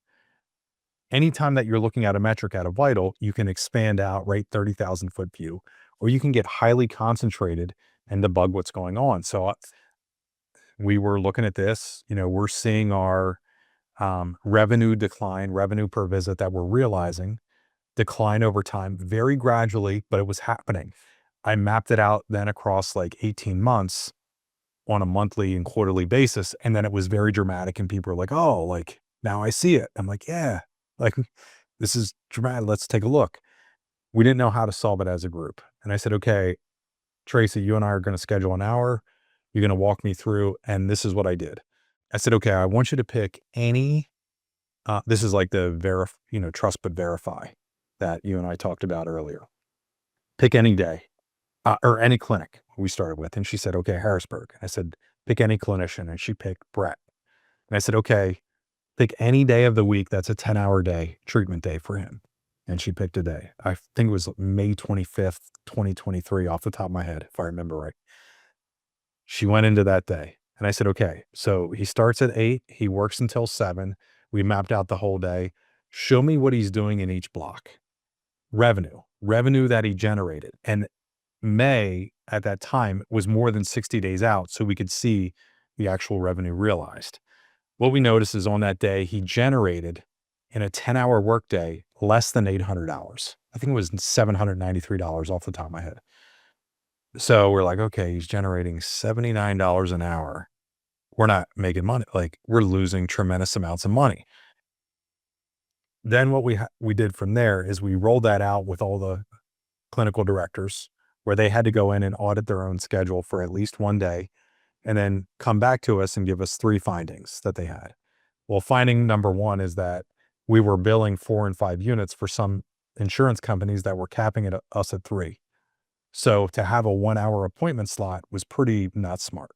anytime that you're looking at a metric at a vital, you can expand out, right? 30,000 foot view, or you can get highly concentrated and debug what's going on. So we were looking at this, we're seeing our revenue decline, revenue per visit that we're realizing decline over time very gradually, but it was happening. I mapped it out then across like 18 months on a monthly and quarterly basis. And then it was very dramatic and people were like, oh, like now I see it. I'm like, yeah, like this is dramatic. Let's take a look. We didn't know how to solve it as a group. And I said, okay, Tracy, you and I are going to schedule an hour. You're going to walk me through. And this is what I did. I said, okay, I want you to pick any, this is like the trust but verify that you and I talked about earlier. Pick any day or any clinic we started with. And she said, okay, Harrisburg. I said, pick any clinician. And she picked Brett. And I said, okay, pick any day of the week that's a 10-hour day, treatment day for him. And she picked a day. I think it was May 25th, 2023 off the top of my head, if I remember right. She went into that day. And I said, okay, so he starts at 8, he works until 7. We mapped out the whole day. Show me what he's doing in each block. Revenue that he generated. And May at that time was more than 60 days out, so we could see the actual revenue realized. What we noticed is on that day, he generated in a 10-hour workday less than $800. I think it was $793 off the top of my head. So we're like, okay, he's generating $79 an hour. We're not making money. Like, we're losing tremendous amounts of money. Then what we did from there is we rolled that out with all the clinical directors, where they had to go in and audit their own schedule for at least one day and then come back to us and give us 3 findings that they had. Well, finding number 1 is that we were billing 4 and 5 units for some insurance companies that were capping it us at 3. So to have a 1-hour appointment slot was pretty not smart,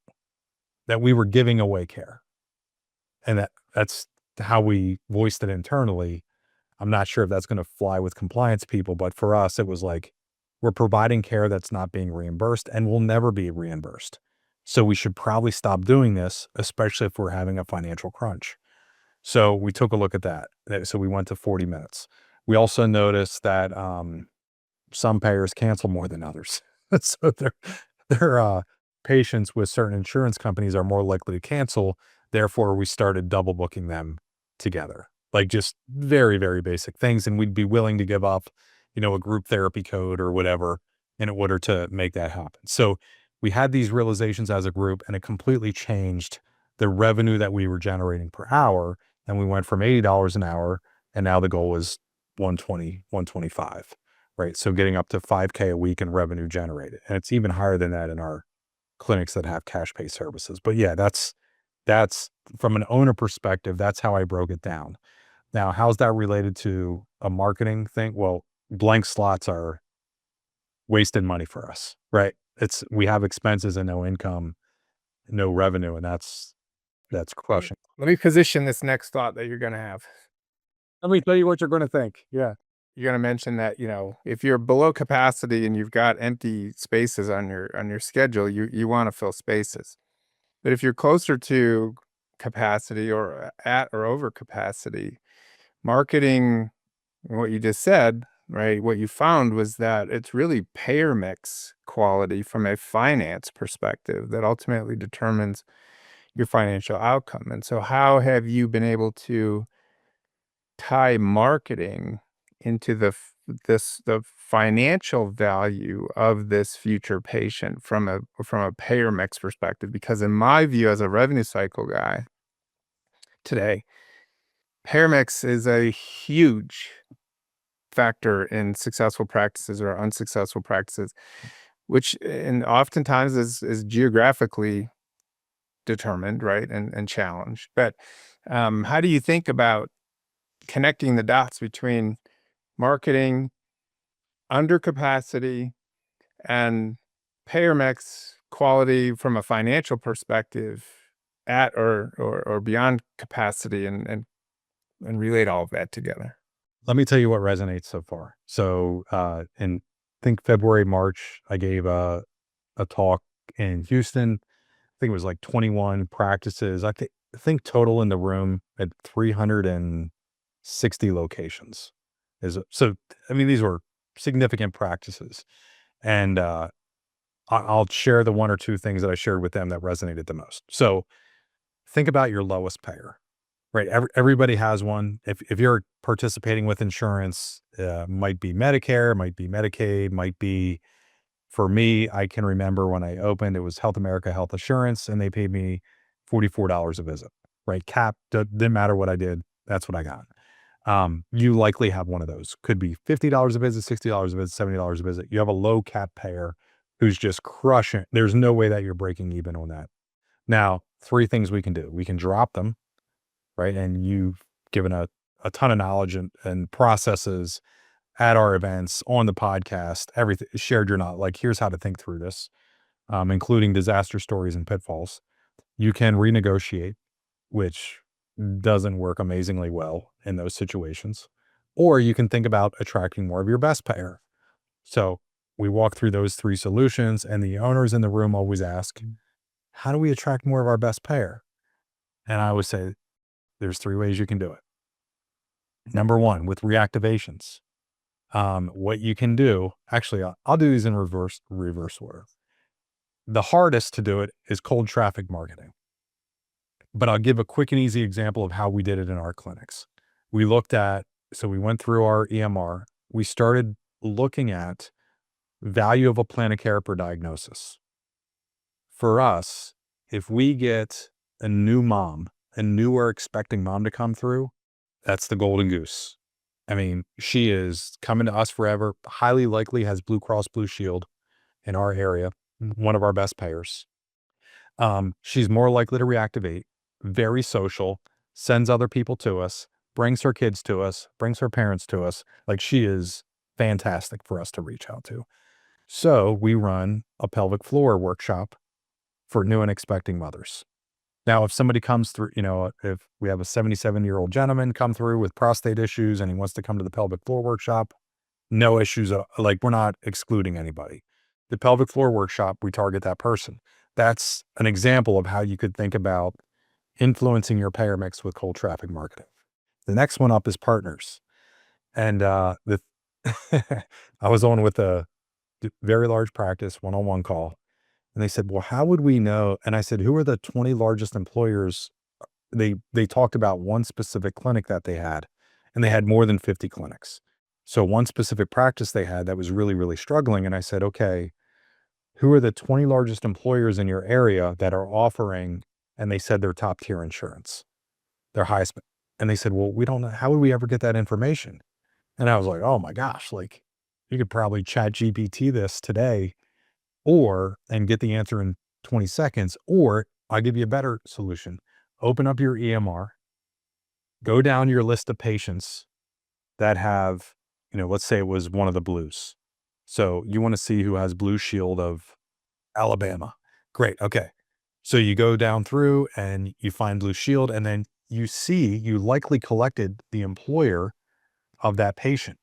that we were giving away care. And that's how we voiced it internally. I'm not sure if that's going to fly with compliance people, but for us, it was like, we're providing care that's not being reimbursed and will never be reimbursed. So we should probably stop doing this, especially if we're having a financial crunch. So we took a look at that. So we went to 40 minutes. We also noticed that some payers cancel more than others. So their patients with certain insurance companies are more likely to cancel. Therefore, we started double booking them together, like just very, very basic things. And we'd be willing to give up, a group therapy code or whatever in order to make that happen. So we had these realizations as a group, and it completely changed the revenue that we were generating per hour. And we went from $80 an hour, and now the goal is 120, 125, right? So getting up to $5K a week in revenue generated. And it's even higher than that in our clinics that have cash pay services. But yeah, that's from an owner perspective, that's how I broke it down. Now, how's that related to a marketing thing? Well, blank slots are wasted money for us, right? We have expenses and no income, no revenue, and that's crushing. Let me position this next thought that you're going to have. Let me tell you what you're going to think. Yeah. you're going to mention that, if you're below capacity and you've got empty spaces on your schedule, you want to fill spaces. But if you're closer to capacity or at or over capacity, marketing, what you just said, right? What you found was that it's really payer mix quality from a finance perspective that ultimately determines your financial outcome. And so how have you been able to tie marketing into the financial value of this future patient from a payer mix perspective? Because in my view, as a revenue cycle guy today, payer mix is a huge factor in successful practices or unsuccessful practices, which and oftentimes is geographically determined, right, and challenged. But how do you think about connecting the dots between marketing, under capacity, and payer mix quality from a financial perspective at or beyond capacity, and relate all of that together? Let me tell you what resonates so far. So, in I think February, March, I gave a talk in Houston. I think it was like 21 practices. I think total in the room at 360 locations. So, I mean, these were significant practices. And I'll share the one or two things that I shared with them that resonated the most. So, think about your lowest payer. Right. Everybody has one. If you're participating with insurance, might be Medicare, might be Medicaid, might be, for me, I can remember when I opened, it was Health America Health Assurance, and they paid me $44 a visit. Right. Cap, didn't matter what I did. That's what I got. You likely have one of those. Could be $50 a visit, $60 a visit, $70 a visit. You have a low cap payer who's just crushing. There's no way that you're breaking even on that. Now, three things we can do. We can drop them. Right. And you've given a ton of knowledge and processes at our events, on the podcast, everything, shared your knowledge. Like, here's how to think through this, including disaster stories and pitfalls. You can renegotiate, which doesn't work amazingly well in those situations. Or you can think about attracting more of your best payer. So we walk through those three solutions, and the owners in the room always ask, how do we attract more of our best payer? And I always say, there's three ways you can do it. Number one, with reactivations. What you can do, actually, I'll do these in reverse order. The hardest to do it is cold traffic marketing. But I'll give a quick and easy example of how we did it in our clinics. We went through our EMR. We started looking at value of a plan of care per diagnosis. For us, if we get a new or expecting mom to come through, that's the golden goose. I mean, she is coming to us forever, highly likely has Blue Cross Blue Shield in our area, one of our best payers. She's more likely to reactivate, very social, sends other people to us, brings her kids to us, brings her parents to us. Like, she is fantastic for us to reach out to. So we run a pelvic floor workshop for new and expecting mothers. Now, if somebody comes through, if we have a 77-year-old gentleman come through with prostate issues and he wants to come to the pelvic floor workshop, no issues. Like, we're not excluding anybody. The pelvic floor workshop, we target that person. That's an example of how you could think about influencing your payer mix with cold traffic marketing. The next one up is partners. And I was on with a very large practice, one-on-one call. And they said, well, how would we know? And I said, who are the 20 largest employers? They talked about one specific clinic that they had, and they had more than 50 clinics. So one specific practice they had that was really, really struggling. And I said, okay, who are the 20 largest employers in your area that are offering? And they said their top tier insurance, their highest. And they said, well, we don't know. How would we ever get that information? And I was like, oh my gosh, like, you could probably Chat GPT this today and get the answer in 20 seconds. Or I'll give you a better solution. Open up your EMR, go down your list of patients that have, let's say it was one of the Blues. So you want to see who has Blue Shield of Alabama. Great. Okay. So you go down through and you find Blue Shield, and then you likely collected the employer of that patient.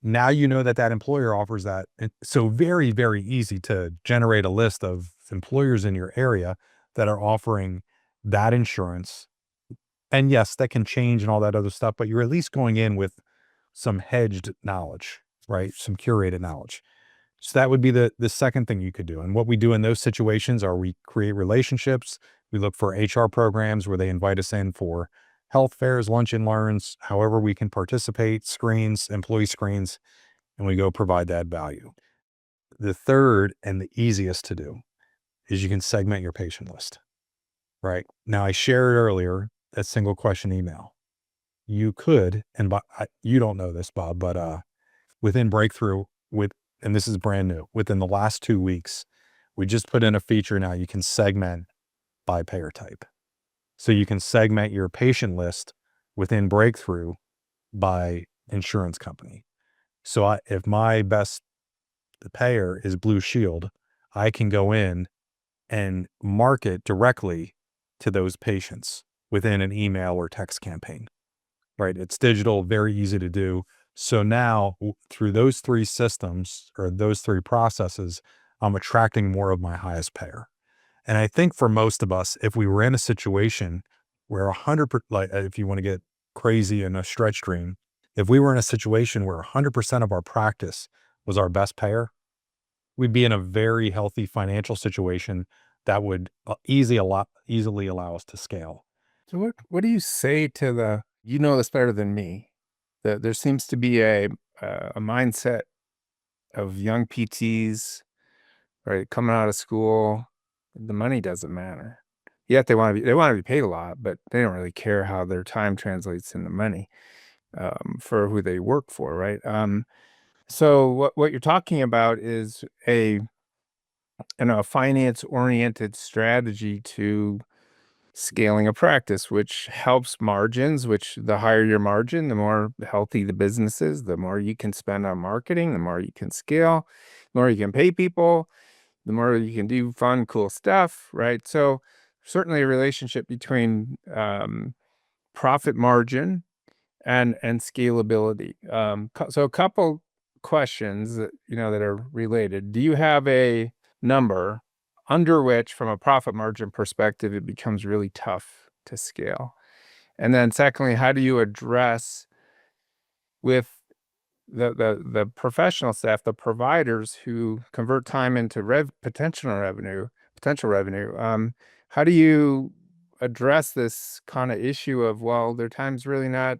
Now you know that that employer offers that. So very, very easy to generate a list of employers in your area that are offering that insurance. And yes, that can change and all that other stuff, but you're at least going in with some hedged knowledge, right? Some curated knowledge. So that would be the second thing you could do. And what we do in those situations are we create relationships. We look for HR programs where they invite us in for health fairs, lunch and learns, however we can participate, screens, employee screens, and we go provide that value. The third and the easiest to do is you can segment your patient list, right? Now I shared earlier that single question email. You could, and you don't know this, Bob, but within Breakthrough, and this is brand new, within the last 2 weeks, we just put in a feature now you can segment by payer type. So you can segment your patient list within Breakthrough by insurance company. So if my best payer is Blue Shield, I can go in and market directly to those patients within an email or text campaign, right? It's digital, very easy to do. So now through those 3 systems or those 3 processes, I'm attracting more of my highest payer. And I think for most of us, if we were in a situation where 100%, like if you want to get crazy in a stretch dream, if we were in a situation where 100% of our practice was our best payer, we'd be in a very healthy financial situation that would easily allow us to scale. So what do you say to you know this better than me, that there seems to be a mindset of young PTs, right, coming out of school, the money doesn't matter. Yet they want to be paid a lot, but they don't really care how their time translates into money, for who they work for, right? So what you're talking about is a finance-oriented strategy to scaling a practice, which helps margins, which the higher your margin, the more healthy the business is, the more you can spend on marketing, the more you can scale, the more you can pay people, the more you can do fun, cool stuff, right? So certainly a relationship between profit margin and scalability. So a couple questions that are related. Do you have a number under which, from a profit margin perspective, it becomes really tough to scale? And then secondly, how do you address with the professional staff, the providers who convert time into potential revenue? How do you address this kind of issue of, well, their time's really not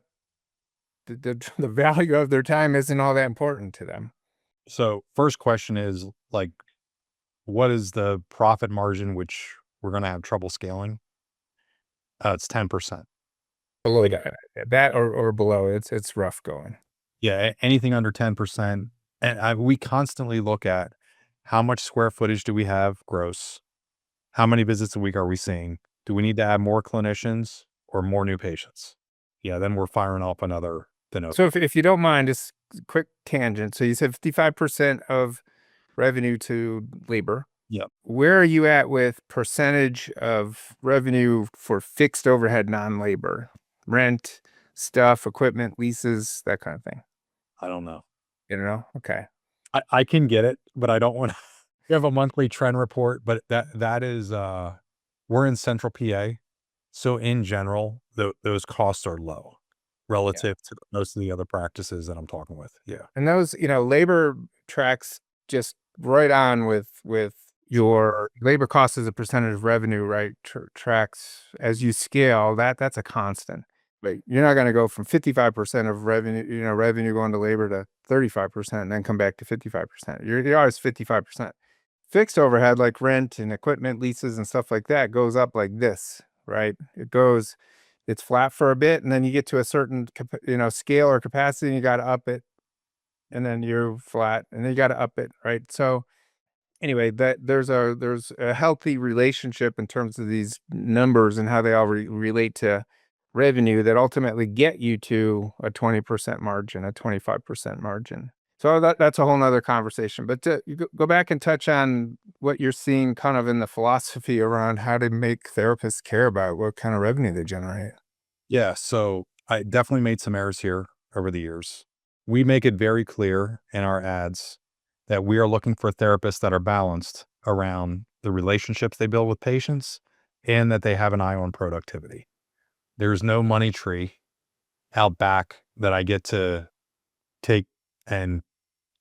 the value of their time isn't all that important to them? So first question is like, what is the profit margin, which we're going to have trouble scaling? It's 10%. Below that or below, it's rough going. Yeah. Anything under 10%. And we constantly look at how much square footage do we have gross? How many visits a week are we seeing? Do we need to add more clinicians or more new patients? Yeah. Then we're firing off another. So if you don't mind, just quick tangent. So you said 55% of revenue to labor. Yep. Where are you at with percentage of revenue for fixed overhead non-labor? Rent, stuff, equipment, leases, that kind of thing. I don't know. You know? Okay. I can get it, but I don't want to. We have a monthly trend report, but that is, we're in central PA. So in general, those costs are low relative to most of the other practices that I'm talking with. Yeah. And those, labor tracks just right on with your labor cost as a percentage of revenue, right? Tracks as you scale. That's a constant. But you're not going to go from 55% of revenue going to labor to 35% and then come back to 55%. You're always 55%. Fixed overhead like rent and equipment leases and stuff like that goes up like this, right? It's flat for a bit, and then you get to a certain scale or capacity, and you got to up it, and then you're flat, and then you got to up it, right? So anyway, there's a healthy relationship in terms of these numbers and how they all relate to revenue that ultimately get you to a 20% margin, a 25% margin. So that's a whole nother conversation. But you go back and touch on what you're seeing kind of in the philosophy around how to make therapists care about what kind of revenue they generate. Yeah. So I definitely made some errors here over the years. we make it very clear in our ads that we are looking for therapists that are balanced around the relationships they build with patients and that they have an eye on productivity. There's no money tree out back that I get to take and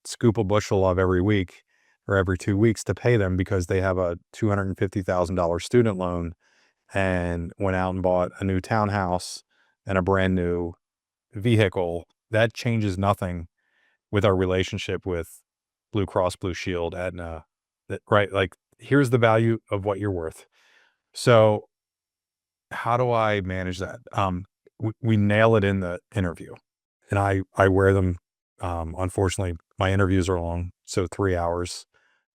scoop a bushel of every week or every 2 weeks to pay them because they have a $250,000 student loan and went out and bought a new townhouse and a brand new vehicle. That changes nothing with our relationship with Blue Cross Blue Shield, Aetna, right? Like, here's the value of what you're worth. So how do I manage that? We nail it in the interview, and I wear them. Unfortunately, my interviews are long, so 3 hours,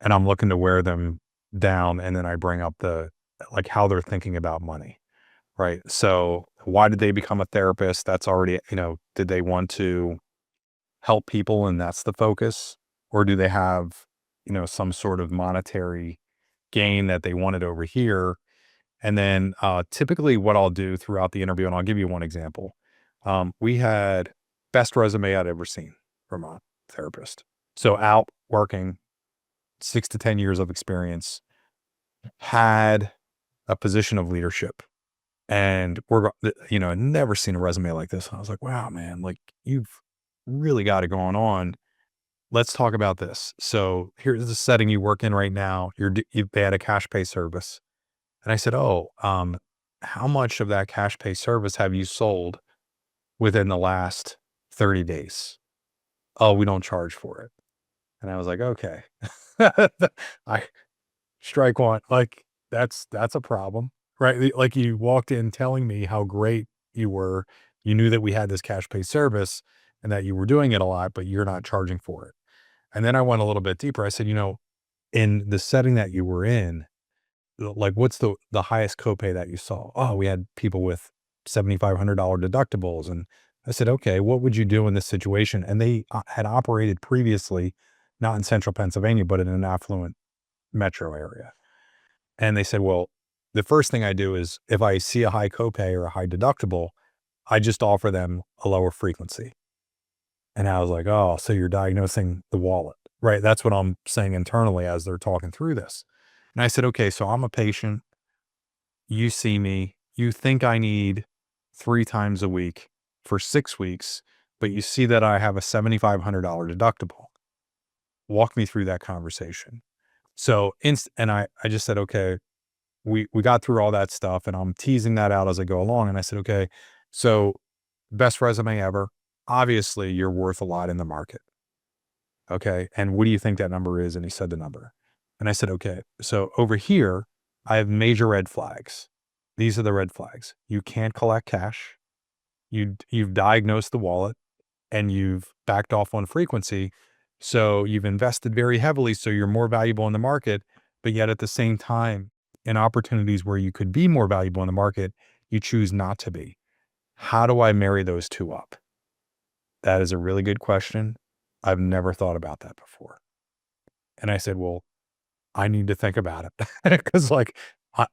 and I'm looking to wear them down. And then I bring up like how they're thinking about money, right? So why did they become a therapist? That's already, did they want to help people and that's the focus? Or do they have, some sort of monetary gain that they wanted over here? And then typically what I'll do throughout the interview, and I'll give you one example. We had best resume I'd ever seen from a therapist. So out working 6 to 10 years of experience, had a position of leadership. And never seen a resume like this. And I was like, wow, man, like you've really got it going on. Let's talk about this. So here's the setting you work in right now. They had a cash pay service. And I said, oh, how much of that cash pay service have you sold within the last 30 days? Oh, we don't charge for it. And I was like, okay, I strike one. Like that's a problem, right? Like you walked in telling me how great you were. You knew that we had this cash pay service and that you were doing it a lot, but you're not charging for it. And then I went a little bit deeper. I said, in the setting that you were in, like what's the highest copay that you saw? Oh, we had people with $7,500 deductibles. And I said, okay, what would you do in this situation? And they had operated previously, not in central Pennsylvania, but in an affluent metro area. And they said, well, the first thing I do is if I see a high copay or a high deductible, I just offer them a lower frequency. And I was like, oh, so you're diagnosing the wallet, right? That's what I'm saying internally as they're talking through this. And I said, okay, so I'm a patient. You see me, you think I need 3 times a week for 6 weeks, but you see that I have a $7,500 deductible. Walk me through that conversation. So, and I just said, okay, we got through all that stuff and I'm teasing that out as I go along. And I said, okay, so best resume ever. Obviously you're worth a lot in the market. Okay. And what do you think that number is? And he said the number. And I said, okay, so over here, I have major red flags. These are the red flags. You can't collect cash. You've diagnosed the wallet and you've backed off on frequency. So you've invested very heavily. So you're more valuable in the market, but yet at the same time, in opportunities where you could be more valuable in the market, you choose not to be. How do I marry those two up? That is a really good question. I've never thought about that before. And I said, well, I need to think about it because like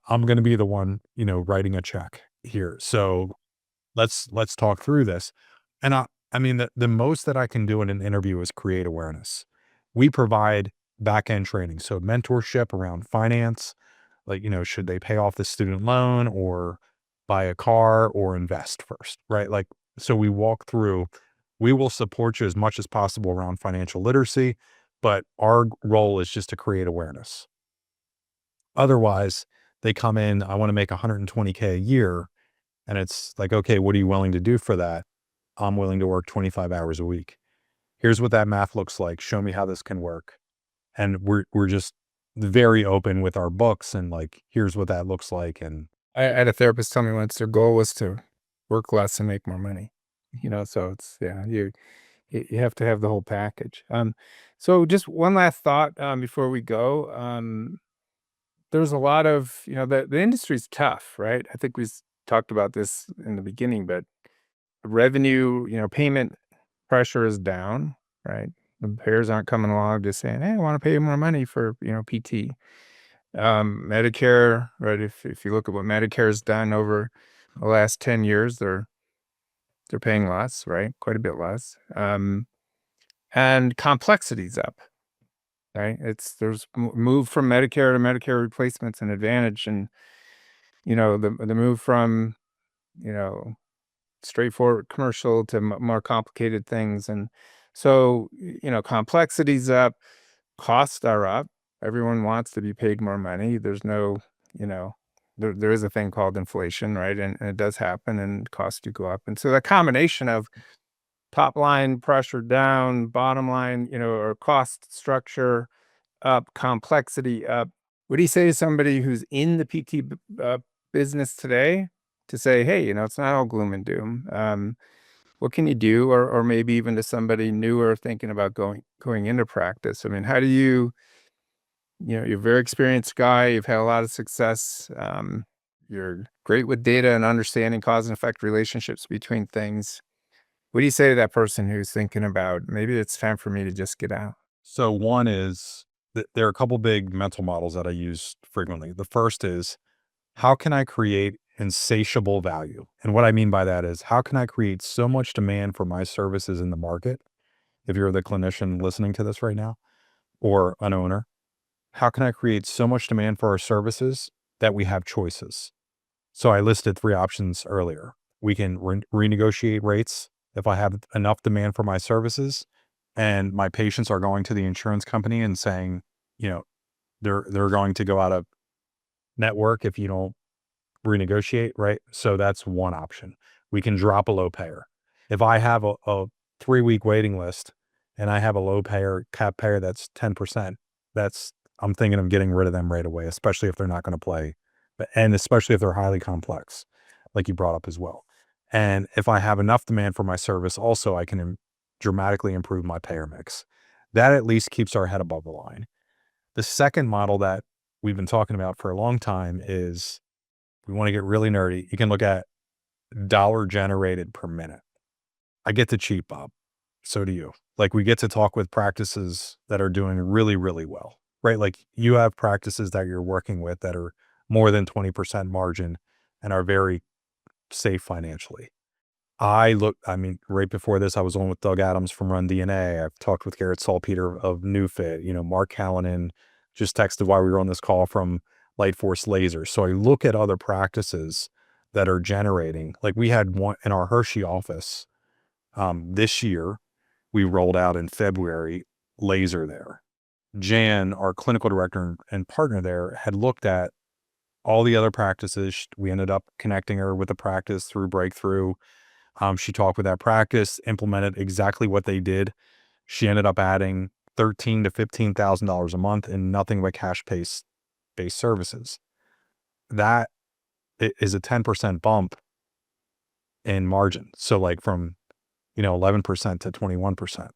I'm going to be the one, writing a check here. So let's talk through this. And I mean, the most that I can do in an interview is create awareness. We provide back-end training. So mentorship around finance, like, should they pay off the student loan or buy a car or invest first, right? Like, so we walk through, we will support you as much as possible around financial literacy, but our role is just to create awareness. Otherwise, they come in, I want to make 120K a year. And it's like, okay, what are you willing to do for that? I'm willing to work 25 hours a week. Here's what that math looks like. Show me how this can work. And we're just very open with our books and like, here's what that looks like. And I had a therapist tell me once their goal was to work less and make more money. So it's, yeah, you have to have the whole package. So just one last thought before we go. There's a lot of, the industry's tough, right? I think we talked about this in the beginning, but revenue, payment pressure is down, right? The payers aren't coming along just saying, hey, I want to pay you more money for, PT. Medicare, right? If you look at what Medicare's done over the last 10 years, they're paying less, right? Quite a bit less. and complexity's up, right? There's move from Medicare to Medicare replacements and Advantage, and the move from you know straightforward commercial to more complicated things, and so complexity's up, costs are up. Everyone wants to be paid more money. There's no, you know, there is a thing called inflation, right? And it does happen, and costs do go up. And so the combination of top line pressure down, bottom line, or cost structure up, complexity up. What do you say to somebody who's in the PT business today to say, hey, it's not all gloom and doom? What can you do? Or maybe even to somebody newer thinking about going into practice. I mean, how do you're a very experienced guy. You've had a lot of success. You're great with data and understanding cause and effect relationships between things. What do you say to that person who's thinking about maybe it's time for me to just get out? So one is that there are a couple big mental models that I use frequently. The first is, how can I create insatiable value? And what I mean by that is, how can I create so much demand for my services in the market? If you're the clinician listening to this right now, or an owner, how can I create so much demand for our services that we have choices? So I listed 3 options earlier. We can renegotiate rates if I have enough demand for my services, and my patients are going to the insurance company and saying, you know, they're going to go out of network if you don't renegotiate, right? So that's one option. We can drop a low payer. If I have a 3-week waiting list and I have a low payer, cap payer that's 10%, I'm thinking of getting rid of them right away, especially if they're not going to play, and especially if they're highly complex, like you brought up as well. And if I have enough demand for my service, also I can dramatically improve my payer mix. That at least keeps our head above the line. The second model that we've been talking about for a long time is, we want to get really nerdy. You can look at dollar generated per minute. I get to cheat, Bob. So do you. Like, we get to talk with practices that are doing really, really well, right? Like, you have practices that you're working with that are more than 20% margin and are very safe financially. I mean, right before this, I was on with Doug Adams from Run DNA. I've talked with Garrett Salpeter of NewFit, Mark Callanan just texted while we were on this call from Light Force Laser. So I look at other practices that are generating, like we had one in our Hershey office. This year, we rolled out in February laser there. Jan, our clinical director and partner there, had looked at all the other practices. We ended up connecting her with a practice through Breakthrough. She talked with that practice, implemented exactly what they did. She ended up adding $13,000 to $15,000 a month in nothing but cash-based services. That is a 10% bump in margin. So like from 11% to 21%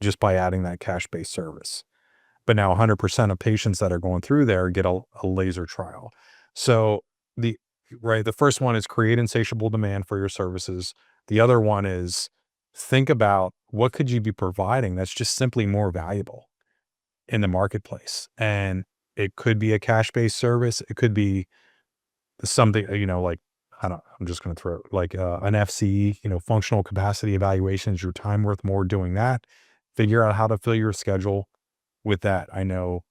just by adding that cash-based service. But now 100% of patients that are going through there get a laser trial. So the first one is create insatiable demand for your services. The other one is think about what could you be providing that's just simply more valuable in the marketplace. And it could be a cash-based service. It could be something, like, I'm just going to throw like an FCE, functional capacity evaluation. Is your time worth more doing that? Figure out how to fill your schedule with that. I know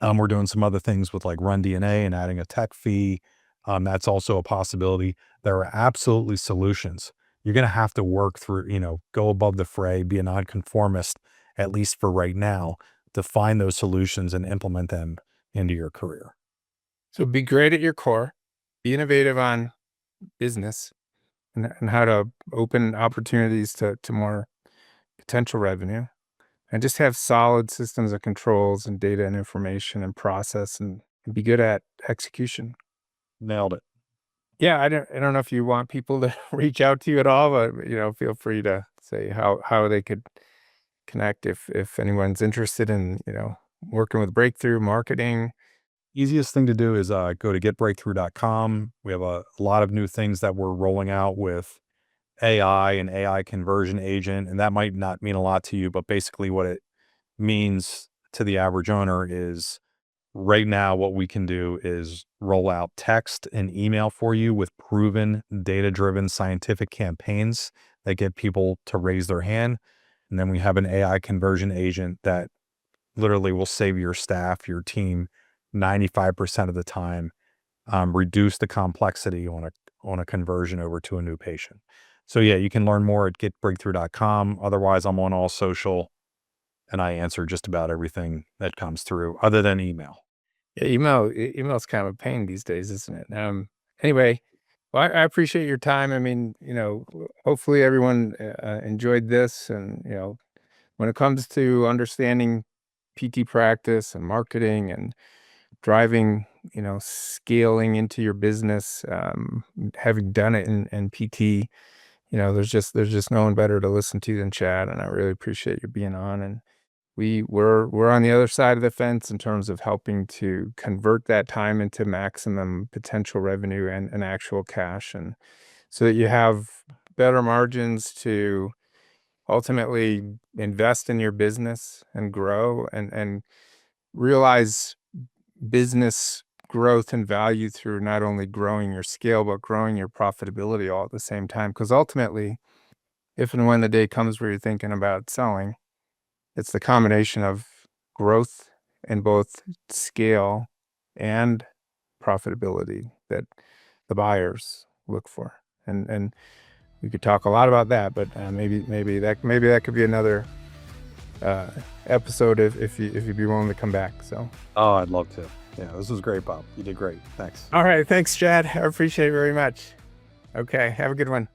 we're doing some other things with like Run DNA and adding a tech fee. That's also a possibility. There are absolutely solutions. You're going to have to work through, go above the fray, be a nonconformist, at least for right now, to find those solutions and implement them into your career. So be great at your core, be innovative on business and how to open opportunities to more potential revenue, and just have solid systems of controls and data and information and process, and be good at execution. Nailed it. Yeah, I don't know if you want people to reach out to you at all, but feel free to say how they could connect if anyone's interested in, working with Breakthrough marketing. Easiest thing to do is go to getbreakthrough.com. We have a lot of new things that we're rolling out with AI and AI conversion agent. And that might not mean a lot to you, but basically what it means to the average owner is, right now, what we can do is roll out text and email for you with proven data-driven scientific campaigns that get people to raise their hand. And then we have an AI conversion agent that literally will save your staff, your team 95% of the time, reduce the complexity on a conversion over to a new patient. So yeah, you can learn more at getbreakthrough.com. Otherwise, I'm on all social and I answer just about everything that comes through other than email. Yeah, email's kind of a pain these days, isn't it? Anyway, well, I appreciate your time. I mean, hopefully everyone enjoyed this, and when it comes to understanding PT practice and marketing and driving, scaling into your business, having done it in PT, there's just no one better to listen to than Chad, and I really appreciate you being on. And we're on the other side of the fence in terms of helping to convert that time into maximum potential revenue and actual cash, and so that you have better margins to ultimately invest in your business and grow and realize business growth and value through not only growing your scale, but growing your profitability all at the same time. Because ultimately, if and when the day comes where you're thinking about selling, it's the combination of growth in both scale and profitability that the buyers look for. And we could talk a lot about that, but maybe that could be another episode if you'd be willing to come back. So. Oh, I'd love to. Yeah, this was great, Bob. You did great. Thanks. All right. Thanks, Chad. I appreciate it very much. Okay. Have a good one.